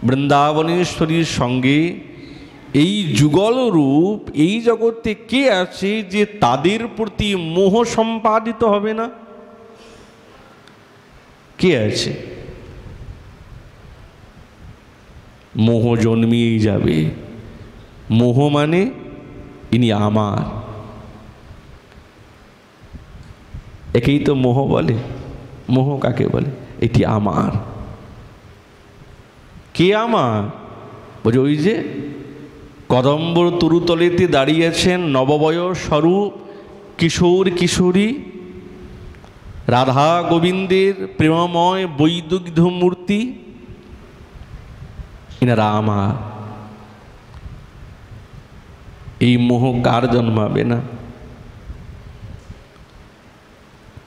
বৃন্দাবনেশ্বরীর সঙ্গে, এই যুগল রূপ এই জগতে কে আছে যে তাদের প্রতি মোহ সম্পাদিত হবে না? কে আছে? মোহ জন্মিয়েই যাবে। মোহ মানে ইনি আমার, একেই তো মোহ বলে। মোহ কাকে বলে? এটি আমার। কে আমার? বলছে ওই যে কদম্বর তরুতলেতে দাঁড়িয়েছেন নববয় স্বরূপ কিশোর কিশোরী, রাধা গোবিন্দের প্রেমময় বৈদগ্ধ মূর্তি, ইনারা আমার। এই মোহ কার জন্মাবে না?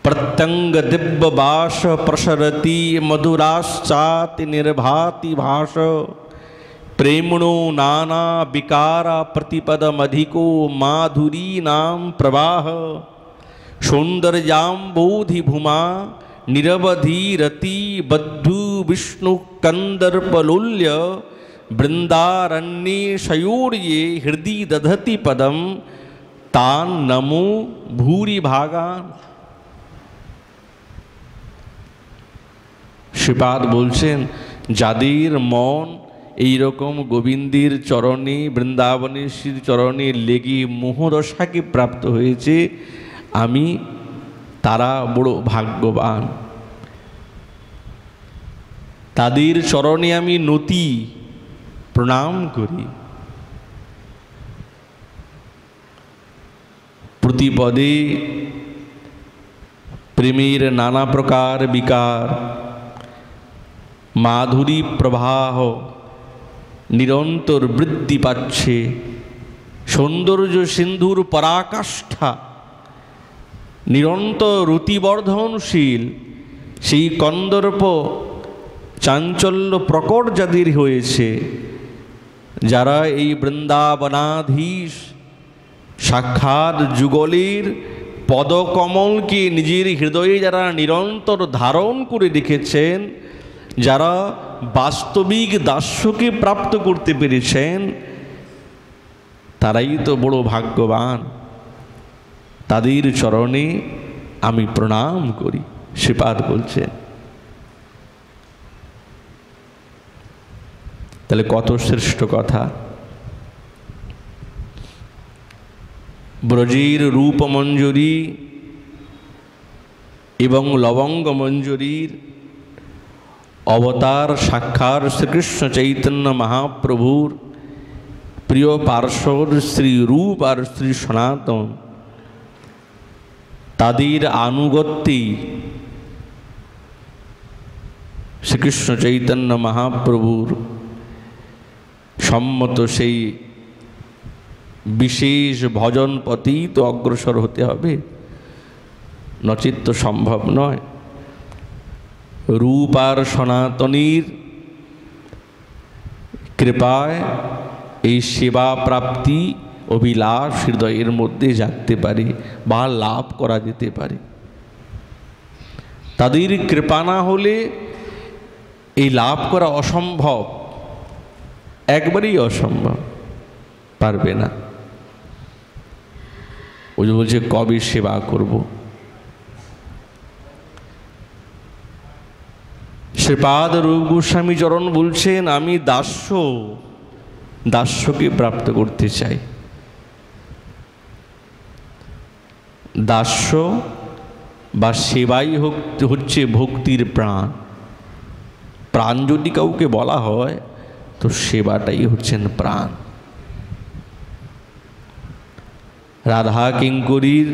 प्रत्यंग दिव्य बाश प्रसरति मधुराश्चाति निर्भाति भाष प्रेमणो नाना विकारा प्रतिपदमधिको माधुरी नाम प्रवाह सौंदर्याम्बोधि भूमा निरवधि रति बद्धु विष्णु कंदर्पलुल्य बृंदारण्ये शयूर्ये हृदय दधति पदम तान नमो भूरि भागान। श्रीपाद बोलছেন যাদের মন এই রকম গোবিন্দের চরণে বৃন্দাবনেশ্বরীর চরণে লেগে মোহদশাকে প্রাপ্ত হয়েছে, আমি তারা বড় ভাগ্যবান। তাদের চরণে আমি নতি প্রণাম করি। প্রতিপদে প্রেমের নানা প্রকার বিকার, মাধুরী প্রবাহ নিরন্তর বৃদ্ধি পাচ্ছে। সৌন্দর্য সিন্ধুর পরাকাষ্ঠা নিরন্তর রতিবর্ধনশীল। সেই কন্দর্প চাঞ্চল্য প্রকট যাদের হয়েছে, যারা এই বৃন্দাবনাধীশ সাক্ষাৎ যুগলের পদকমলকে নিজের হৃদয়ে যারা নিরন্তর ধারণ করে রেখেছেন, যারা বাস্তবিক দাস্যকে প্রাপ্ত করতে পেরেছেন, তারাই তো বড় ভাগ্যবান। তাদের চরণে আমি প্রণাম করি, শ্রীপাদ বলছেন। তাহলে কত শ্রেষ্ঠ কথা। ব্রজের রূপমঞ্জরী এবং লবঙ্গ মঞ্জরীর অবতার সাক্ষাৎ শ্রীকৃষ্ণ চৈতন্য মহাপ্রভুর প্রিয় পার্শ্বদ শ্রী রূপ আর শ্রী সনাতন, তাদের আনুগত্যেই শ্রীকৃষ্ণ চৈতন্য মহাপ্রভুর সম্মত সেই বিশেষ ভজন পথেই তো অগ্রসর হতে হবে, নচিত তো সম্ভব নয়। রূপ আর সনাতনীর কৃপায় এই সেবা প্রাপ্তি অভিলাষ হৃদয়ের মধ্যে জাগতে পারে বা লাভ করা যেতে পারে। তাদের কৃপা না হলে এই লাভ করা অসম্ভব, একবারেই অসম্ভব, পারবে না। ওই যে বলছে কবে সেবা করব। শ্রীপাদ রূপ গোস্বামী চরণ বলছেন, আমি দাস্যকে প্রাপ্ত করতে চাই। দাস্য বা সেবাই হচ্ছে ভক্তির প্রাণ। প্রাণ যদি কাউকে বলা হয় তো সেবাটাই হচ্ছেন প্রাণ। রাধা কিঙ্করীর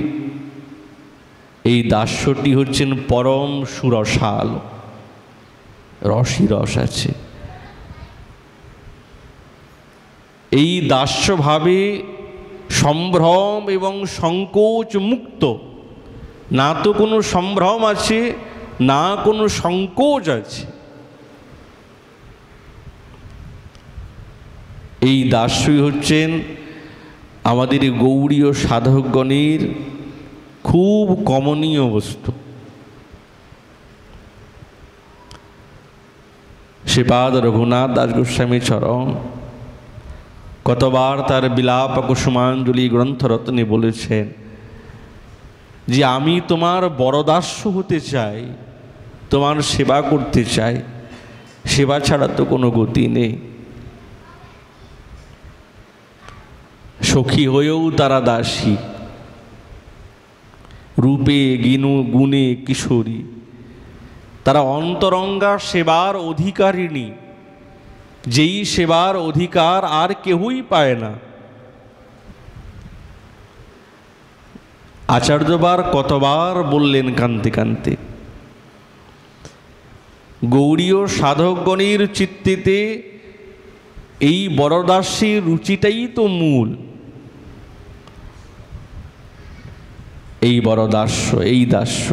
এই দাস্যটি হচ্ছেন পরম সুরসাল, রসই রস আছে। এই দাস্যভাবে সম্ভ্রম এবং সংকোচ মুক্ত, না তো কোনো সম্ভ্রম আছে না কোনো সংকোচ আছে। এই দাস্যই হচ্ছেন আমাদের গৌড়ীয় সাধকগণের খুব কমনীয় বস্তু। শ্রীপাদ রঘুনাথ দাস গোস্বামী চরণ কতবার তার বিলাপ কুসুমাঞ্জলি গ্রন্থরত্নে বলেছেন যে আমি তোমার বরদাস্য হতে চাই, তোমার সেবা করতে চাই। সেবা ছাড়া তো কোনো গতি নেই। সখী হয়েও তারা দাসী, রূপে গুণে কিশোরী। তারা অন্তরঙ্গা সেবার অধিকারিণী, যেই সেবার অধিকার আর কেউই পায় না। আচার্যবার কতবার বললেন কান্তে কান্তে, গৌড়ীয় সাধকগণের চিত্তেতে এই বরদাসীর রুচিটাই তো মূল। এই বরদাস্য, এই দাস্য,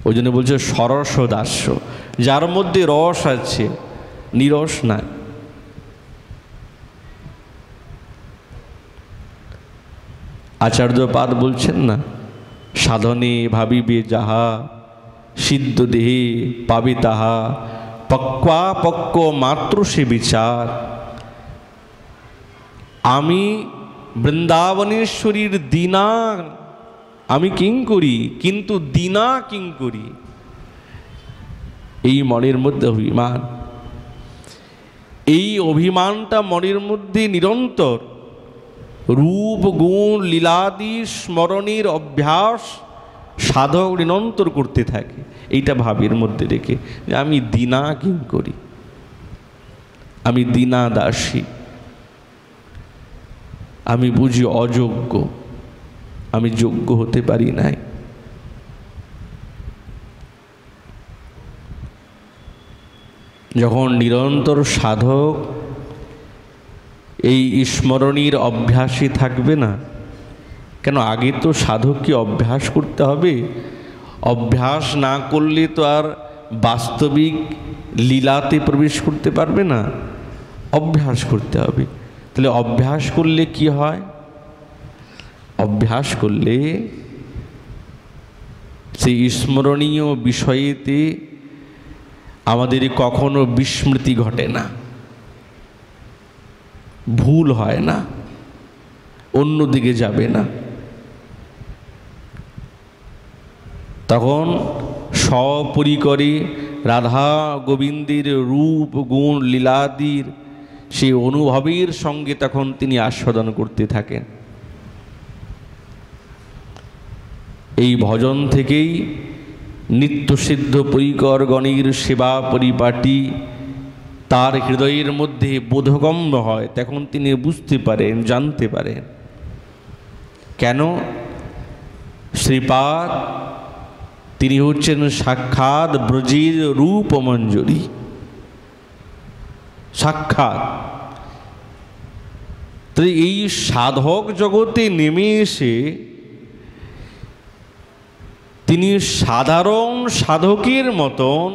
ওই জন্য বলছে সরস দাস্য, যার মধ্যে রস আছে, নিরস না। আচার্যপাদ বলছেন না, সাধনে ভাবিবে যাহা সিদ্ধ দেহে পাবে তাহা পক্ক মাত্র সে বিচার। আমি বৃন্দাবনেশ্বরীর দীনা আমি কিঙ্করি, কিন্তু দীনা কিঙ্করি। এই মনের মধ্যে অভিমান, এই অভিমানটা মনের মধ্যে নিরন্তর রূপ গুণ লীলাদি স্মরণের অভ্যাস সাধক নিরন্তর করতে থাকে। এইটা ভাবের মধ্যে রেখে যে আমি দীনা কিঙ্করি, আমি দীনা দাসী, আমি বুঝি অযোগ্য, আমি যোগ্য হতে পারি নাই। যখন নিরন্তর সাধক এই স্মরণীর অভ্যাসে থাকবে না, কেন আগে তো সাধককে অভ্যাস করতে হবে, অভ্যাস না করলে তো আর বাস্তবিক লীলাতে প্রবেশ করতে পারবে না, অভ্যাস করতে হবে। তাহলে অভ্যাস করলে কি হয়? অভ্যাস করলে সেই স্মরণীয় বিষয়েতে আমাদের কখনো বিস্মৃতি ঘটে না, ভুল হয় না, অন্যদিকে যাবে না। তখন সপরিকরে রাধা গোবিন্দের রূপ গুণ লীলাদির সেই অনুভবের সঙ্গে তখন তিনি আস্বাদন করতে থাকেন। এই ভজন থেকেই নিত্যসিদ্ধ পরিকর গণের সেবা পরিপাটি তার হৃদয়ের মধ্যে বোধগম্য হয়। তখন তিনি বুঝতে পারেন, জানতে পারেন কেন শ্রীপাদ তিনি হচ্ছেন সাক্ষাৎ ব্রজের রূপ মঞ্জরি, সাক্ষাৎ। তো এই সাধক জগতে নেমে এসে তিনি সাধারণ সাধকের মতন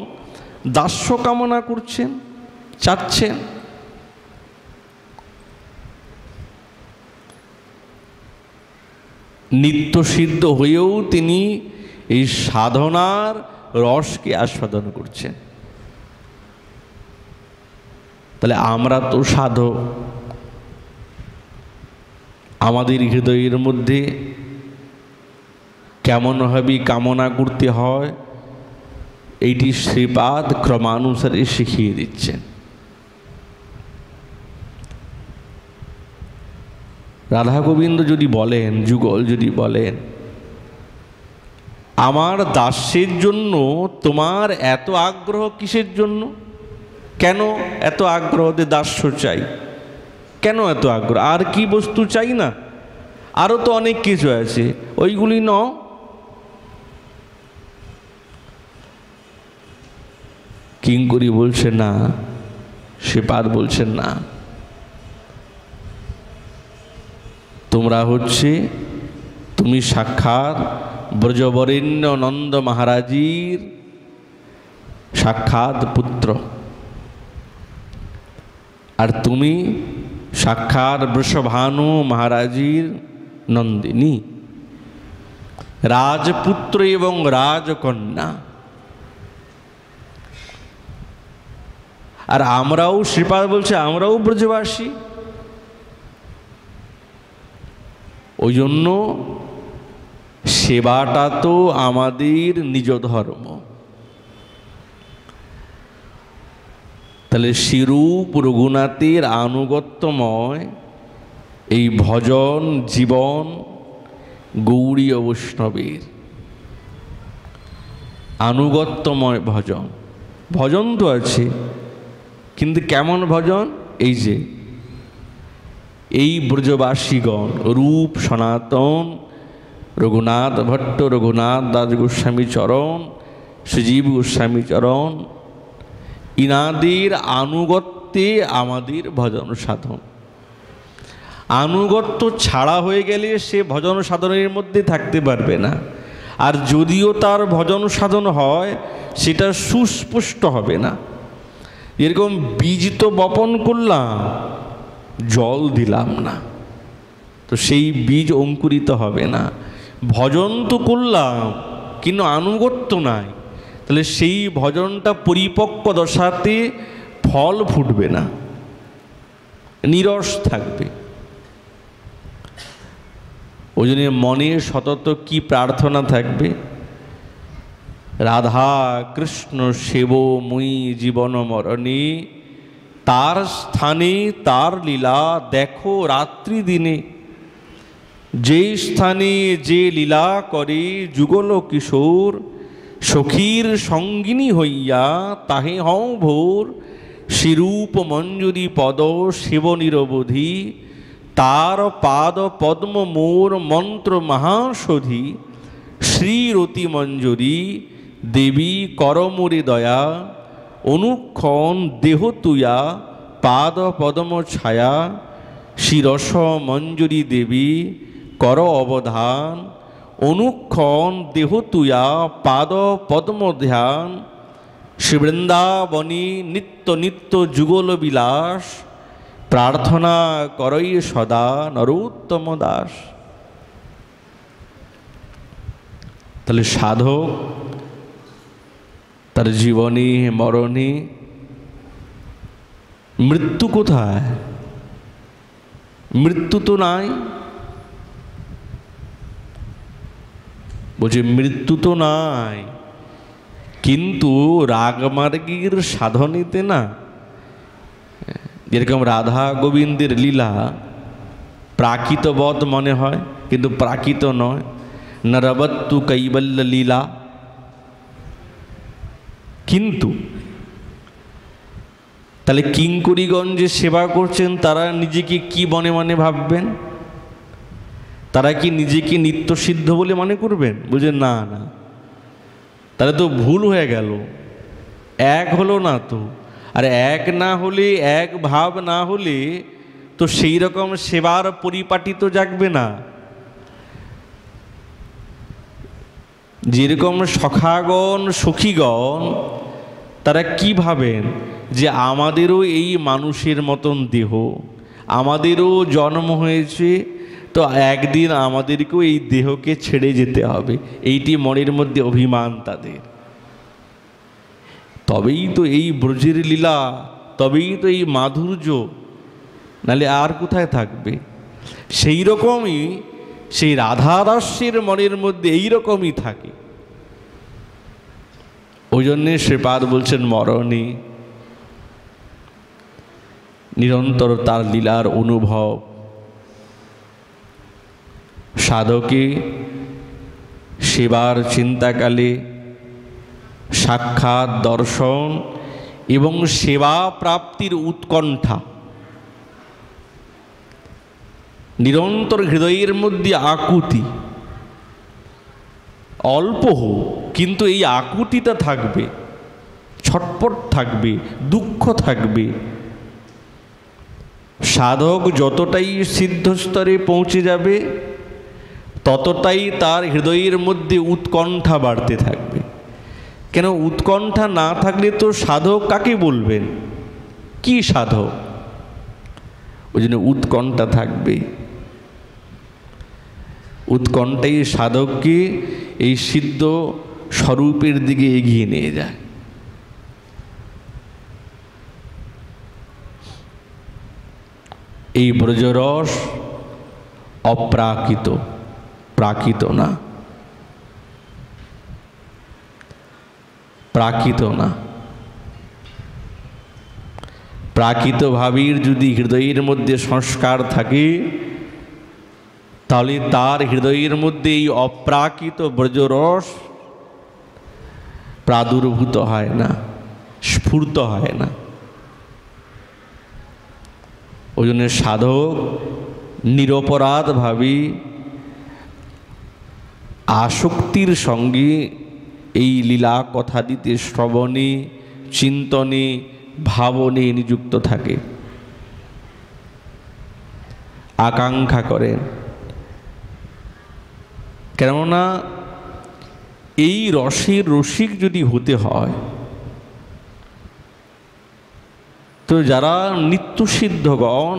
দাস্য কামনা করছেন, চাচ্ছেন। নিত্যসিদ্ধ হয়েও তিনি এই সাধনার রসকে আস্বাদন করছেন। তাহলে আমরা তো সাধক, আমাদের হৃদয়ের মধ্যে কেমনভাবে কামনা করতে হয় এইটি শ্রীপাদ ক্রমানুসারে শিখিয়ে দিচ্ছেন। রাধা গোবিন্দ যদি বলেন, যুগল যদি বলেন, আমার দাস্যের জন্য তোমার এত আগ্রহ কিসের জন্য? কেন এত আগ্রহ যে দাস্য চাই? কেন এত আগ্রহ? আর কি বস্তু চাই না? আরও তো অনেক কিছু আছে, ওইগুলি নাও। কিঙ্করি বলছে না, শ্রীপাদ বলছেন না, তোমরা হচ্ছে, তুমি সাক্ষাৎ ব্রজবরেণ্য নন্দ মহারাজীর সাক্ষাৎ পুত্র, আর তুমি সাক্ষাৎ বৃষভানু মহারাজীর নন্দিনী, রাজপুত্র এবং রাজকন্যা। আর আমরাও, শ্রীপাদ বলছে, আমরাও ব্রজবাসী। ওই জন্য সেবাটা তো আমাদের নিজ ধর্ম। তাহলে শিরূপ রঘুনাথের আনুগত্যময় এই ভজন জীবন গৌড়ীয় বৈষ্ণবের আনুগত্যময় ভজন। ভজন তো আছে, কিন্তু কেমন ভজন? এই যে এই ব্রজবাসীগণ, রূপ সনাতন, রঘুনাথ ভট্ট, রঘুনাথ দাস গোস্বামী চরণ, শ্রীজীব গোস্বামী চরণ, ইনাদের আনুগত্যে আমাদের ভজন সাধন। আনুগত্য ছাড়া হয়ে গেলে সে ভজন সাধনের মধ্যে থাকতে পারবে না। আর যদিও তার ভজন সাধন হয়, সেটা সুস্পষ্ট হবে না। এরকম বীজ তো বপন করলাম, জল দিলাম না, তো সেই বীজ অঙ্কুরিত হবে না। ভজন তো করলাম, কিন্তু আনুগত্য নাই, তাহলে সেই ভজনটা পরিপক্ক দশাতে ফল ফুটবে না, নীরস থাকবে। ওই জন্য মনে সতত কি প্রার্থনা থাকবে? রাধা কৃষ্ণ সেব মুই জীবন মরণে, তার স্থানে তার লীলা দেখো রাত্রি দিনে। যে স্থানে যে লীলা করে যুগল কিশোর, সখীর সঙ্গিনী হইয়া তাহে হও ভোর। শিরূপ মঞ্জুরি পদ শিব নিরবধি, তার পাদ পদ্ম মোর মন্ত্র মহাসধি। শ্রীরতি মঞ্জুরি দেবী করমুরে দয়া, অনুক্ষণ দেহ তুয়া পাদ পদ্ম ছায়া। শিরস মঞ্জুরি দেবী কর অবধান, অনুক্ষণ দেহ তুয়া পাদ পদ্ম ধ্যান। শ্রীবৃন্দাবনী নিত্য নিত্য যুগল বিলাস, প্রার্থনা করই সদা নরোত্তম দাস। তাহলে সাধক তার জীবনে মরণে মৃত্যু কোথায়? মৃত্যু তো নাই। বলছে মৃত্যু তো নাই, কিন্তু রাগমার্গীর সাধনেতে না, যেরকম রাধা গোবিন্দের লীলা প্রাকৃতবৎ মনে হয়, কিন্তু প্রাকৃত নয়। নরবত্তু কৈবল্য লীলা। কিন্তু তাহলে কিঙ্করীগণ যে সেবা করছেন তারা নিজেকে কি মনে মনে ভাববেন? তারা কি নিজেকে নিত্যসিদ্ধ বলে মনে করবেন? বুঝলেন না, না, তাহলে তো ভুল হয়ে গেল, এক হলো না তো। আর এক না হলে, এক ভাব না হলে তো সেই রকম সেবার পরিপাটি তো জাগবে না। যেরকম সখাগণ সখীগণ তারা কি ভাবেন যে আমাদেরও এই মানুষের মতন দেহ, আমাদেরও জন্ম হয়েছে, তো একদিন আমাদেরকেও এই দেহকে ছেড়ে যেতে হবে, এইটি মনের মধ্যে অভিমান তাদের। তবেই তো এই ব্রজের লীলা, তবেই তো এই মাধুর্য, নালে আর কোথায় থাকবে? সেই রকমই সেই রাধাদাসের মনের মধ্যে এই রকমই থাকে। ওই জন্যে শ্রীপাদ বলছেন মরণে নিরন্তর তার লীলার অনুভব। সাধকে সেবার চিন্তাকালে সাক্ষাৎ দর্শন এবং সেবা প্রাপ্তির উৎকণ্ঠা, নিরন্তর হৃদয়ের মধ্যে আকুতি, অল্প হোক কিন্তু এই আকুতিটা থাকবে, ছটপট থাকবে, দুঃখ থাকবে। সাধক যতটাই সিদ্ধস্তরে পৌঁছে যাবে ততটাই তার হৃদয়ের মধ্যে উৎকণ্ঠা বাড়তে থাকবে। কেন উৎকণ্ঠা না থাকলে তো সাধক কাকে বলবেন? কি সাধক? ওই জন্য উৎকণ্ঠা থাকবে। উৎকণ্ঠাই সাধককে এই সিদ্ধ স্বরূপের দিকে এগিয়ে নিয়ে যায়। এই ব্রজরস অপ্রাকৃত, প্রাকৃত না, প্রাকৃত না। প্রাকৃত ভাবের যদি হৃদয়ের মধ্যে সংস্কার থাকে তাহলে তার হৃদয়ের মধ্যে এই অপ্রাকৃত ব্রজরস প্রাদুর্ভূত হয় না, স্ফূর্ত হয় না। ওই জন্য সাধক নিরপরাধভাবে আসক্তির সঙ্গে এই লীলা কথা দিতে শ্রবণে, চিন্তনে, ভাবনে নিযুক্ত থাকে, আকাঙ্ক্ষা করেন। কেননা এই রসের রসিক যদি হতে হয় তো যারা নিত্যসিদ্ধগণ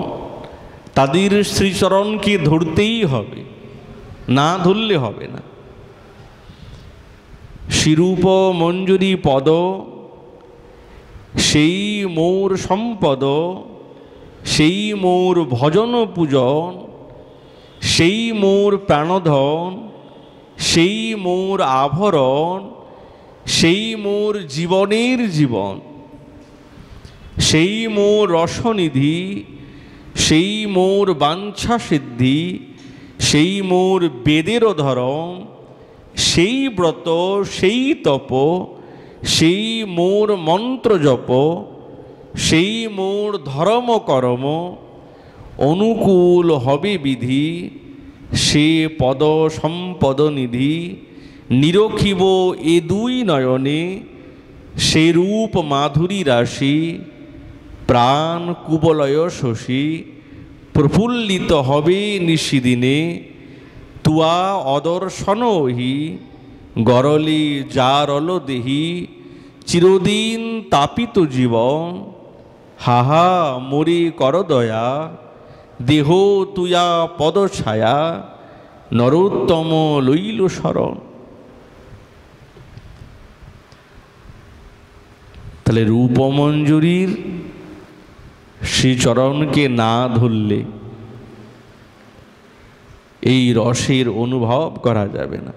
তাদের শ্রীচরণকে ধরতেই হবে, না ধরলে হবে না। শিরূপ মঞ্জুরি পদ, সেই মোর সম্পদ, সেই মোর ভজন পূজন, সেই মোর প্রাণধন, সেই মোর আভরণ, সেই মোর জীবনের জীবন, সেই মোর রসনিধি, সেই মোর বাঞ্ছা সিদ্ধি, সেই মোর বেদের ধরম, সেই ব্রত, সেই তপ, সেই মোর মন্ত্র জপ, সেই মোর ধর্ম কর্ম, অনুকূল হবে বিধি, সে পদ সম্পদ নিধি, নিরখিব এ দুই নয়নে, সে রূপ মাধুরী রাশি, প্রাণ কুবলয় শশী, প্রফুল্লিত হবে নিশিদিনে, তুয়া অদর্শনহি, গরলি যারল দেহি, চিরদিন তাপিত জীবন, হাহা মরি কর দয়া, দেহ তুয়া পদছায়া, নরোত্তম লইল শরণ। তাহলে রূপমঞ্জুরির শ্রীচরণকে না ধরলে এই রসের অনুভব করা যাবে না।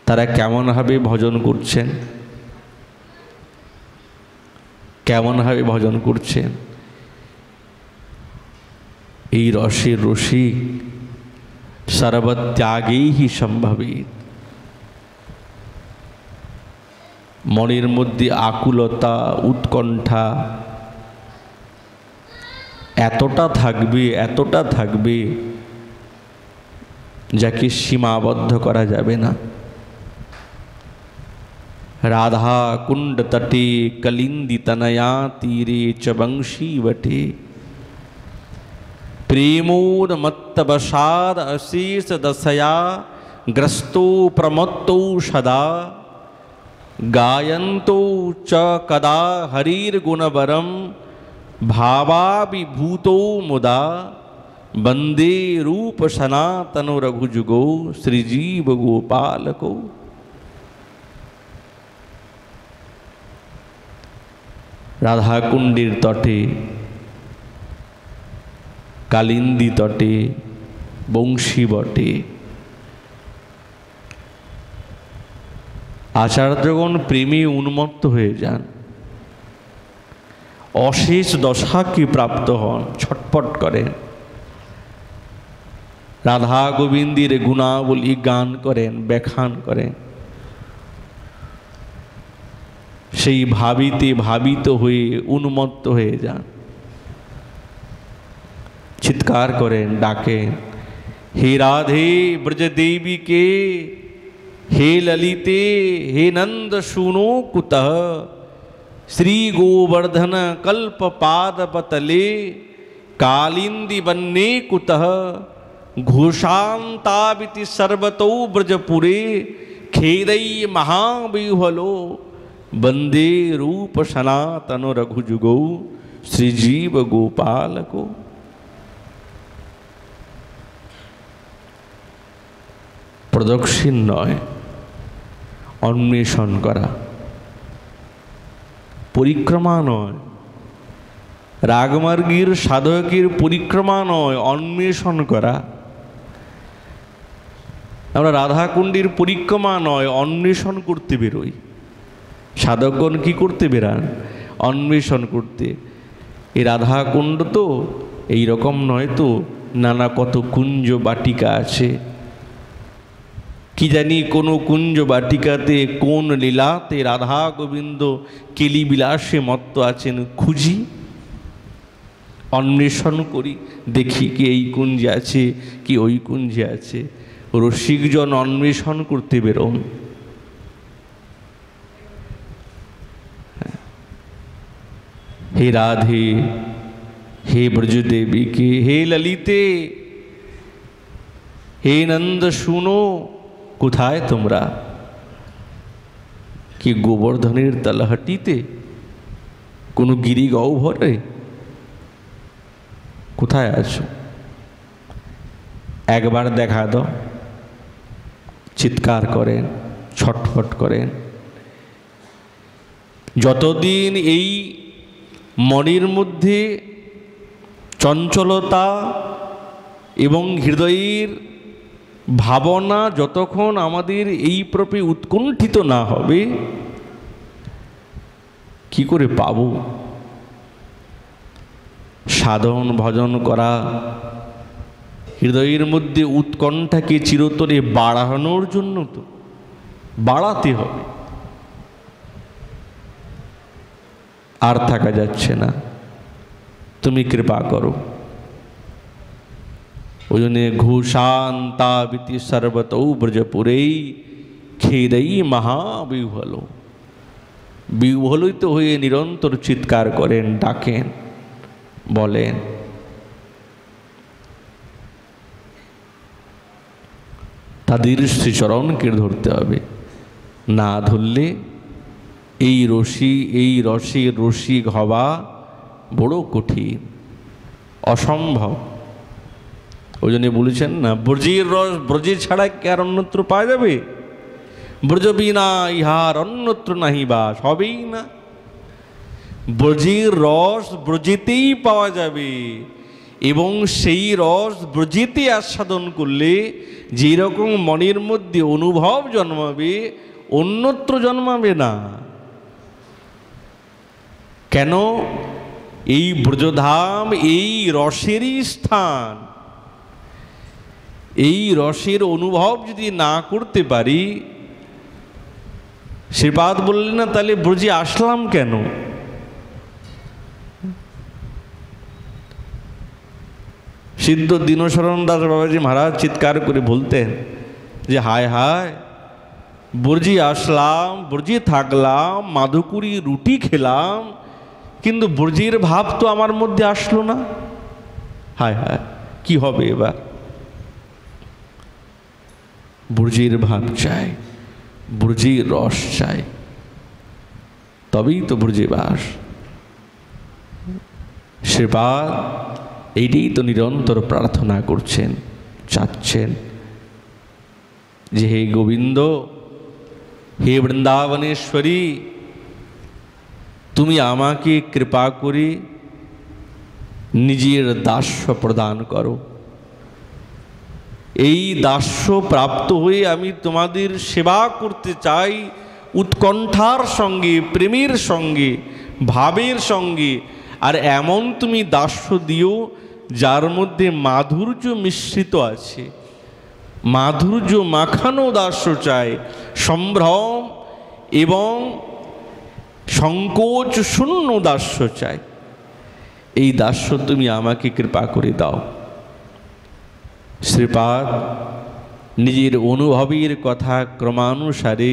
তারা কেমনভাবে ভজন করছেন, কেমনভাবে ভজন করছেন, এই রসের রসিক সর্বত্যাগেই সম্ভাবিত। মনের মধ্যে আকুলতা উৎকণ্ঠা এতটা থাকবে, এতটা থাকবে, যাকে সীমাবদ্ধ করা যাবে না। রাধা কুণ্ড তটে কলিন্দি তনয়া তীরে চ বংশী বটে, প্রেমোন্মত্তবসাদ अशेष दशया ग्रस्तो प्रमत्तो सदा, गायन्तो च कदा हरिर्गुणवरं भावाभिभूतो मुदा, वन्दे रूप सनातनो रघुजुगो श्रीजीव गोपालको। राधा कुंडीर तटे, कालिंदी तटे, बंशी बटे आचार्यगण प्रेमे उन्मत्त हुए जान, अशेष दशा की प्राप्त हन, छटपट करें, राधा गोविंदीर गुणावली गान करें, व्याख्यान करें, সেই ভাবিতে ভাবিত হয়ে উন্মত্ত হয়ে যান, চিৎকার করেন, ডাকেন, হে রাধে ব্রজ দেবী কে, हे ललिते हे नंद सुनो कुतः, श्री गोवर्धन कल्प पाद पतले, कालिंदी बन्ने कुतः, घोषांताविति सर्वतो ब्रजपुरे, खेदै महाविह्वलो, वंदे रूप सनातन रघुजुगो श्रीजीव गोपालको। प्रदक्षिण नय, अन्वेषण करा, परिक्रमा नय, रागमार्गीर साधकेर परिक्रमा नय, अन्वेषण करा। আমরা রাধাকুণ্ডের পরিক্রমা নয়, अन्वेषण করতে বেরোই। সাধকগণ কি করতে বেরান? अन्वेषण করতে। এই রাধাকুণ্ড তো এই রকম নয়, তো নানা কত কুঞ্জ বাটিকা আছে, কি জানি কোনো কুঞ্জ বাটিকাতে কোন লীলাতে রাধা গোবিন্দ কেলি বিলাসে মত্ত আছেন, খুঁজি, अन्वेषण করি, দেখি কি এই কুঞ্জে আছে কি ওই কুঞ্জে আছে। রসিকজন अन्वेषण করতে বেরোন। हे राधे हे ब्रजदेवी के, हे ललिते हे नंद सुनो, কোথায় তোমরা? কি গোবর্ধনের তালহাটিতে, কোনো গিরি গহ্বরে? কোথায় আছো? একবার দেখা দাও। চিৎকার করেন, ছটফট করেন। যতদিন এই মনের মধ্যে চঞ্চলতা এবং হৃদয়ের ভাবনা যতক্ষণ আমাদের এই প্রতি উৎকণ্ঠিত না হবে, কি করে পাব? সাধন ভজন করা হৃদয়ের মধ্যে উৎকণ্ঠাকে চিরতরে বাড়ানোর জন্য, তো বাড়াতে হবে, আর থাকা যাচ্ছে না। তুমি কৃপা করো। ওই জন্য ঘোষান্তাবিতি সর্বতৌ ব্রজপুরেই খেদেই মহাবিহ্বল। বিহ্বলিত হয়ে নিরন্তর চিৎকার করেন, ডাকেন, বলেন। তাদের শ্রীচরণকে ধরতে হবে, না ধরলে এই রসের রসিক হওয়া বড় কঠিন, অসম্ভব। ওই জন্য বলেছেন না, ব্রজের রস ব্রজে ছাড়া কি আর অন্যত্র পাওয়া যাবে? ব্রজ বিনা ইহার অন্যত্র নাহি বাস, হবেই না। ব্রজের রস ব্রজেতেই পাওয়া যাবে, এবং সেই রস ব্রজেতে আস্বাদন করলে যেরকম মনের মধ্যে অনুভব জন্মাবে, অন্যত্র জন্মাবে না। কেন? এই ব্রজধাম এই রসেরই স্থান। এই রসের অনুভব যদি না করতে পারি, শ্রীপাদ বললেন না, তাহলে ব্রজে আসলাম কেন? সিদ্ধ দীনশরণ দাস বাবাজি মহারাজ চিৎকার করে বলতেন যে, হায় হায়, ব্রজে আসলাম, ব্রজে থাকলাম, মাধুকুরি রুটি খেলাম, কিন্তু ব্রজের ভাব তো আমার মধ্যে আসলো না। হায় হায়, কি হবে এবার? ব্রজের ভাব চাই, ব্রজের রস চাই, তবেই তো ব্রজে বাস। শ্রীপাদ এইটাই তো নিরন্তর প্রার্থনা করছেন, চাচ্ছেন যে, হে গোবিন্দ, হে বৃন্দাবনেশ্বরী, তুমি আমাকে কৃপা করে নিজের দাস্য প্রদান করো। এই দাস্য প্রাপ্ত হয়ে আমি তোমাদের সেবা করতে চাই, উৎকণ্ঠার সঙ্গে, প্রেমের সঙ্গে, ভাবের সঙ্গে। আর এমন তুমি দাস্য দিও যার মধ্যে মাধুর্য মিশ্রিত আছে, মাধুর্য মাখানো দাস্য চাই, সম্ভ্রম এবং সংকোচ শূন্য দাস্য চাই। এই দাস্য তুমি আমাকে কৃপা করে দাও। শ্রীপাদ নিজের অনুভবের কথা ক্রমানুসারে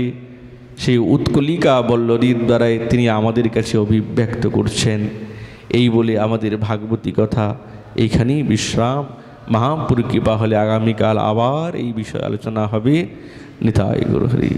সেই উৎকলিকা বল্লরীর দ্বারাই তিনি আমাদের কাছে অভিব্যক্ত করছেন। এই বলে আমাদের ভাগবতী কথা এইখানেই বিশ্রাম। মহাপুর কৃপা হলে আগামীকাল আবার এই বিষয়ে আলোচনা হবে। নিতাই গৌর হরি।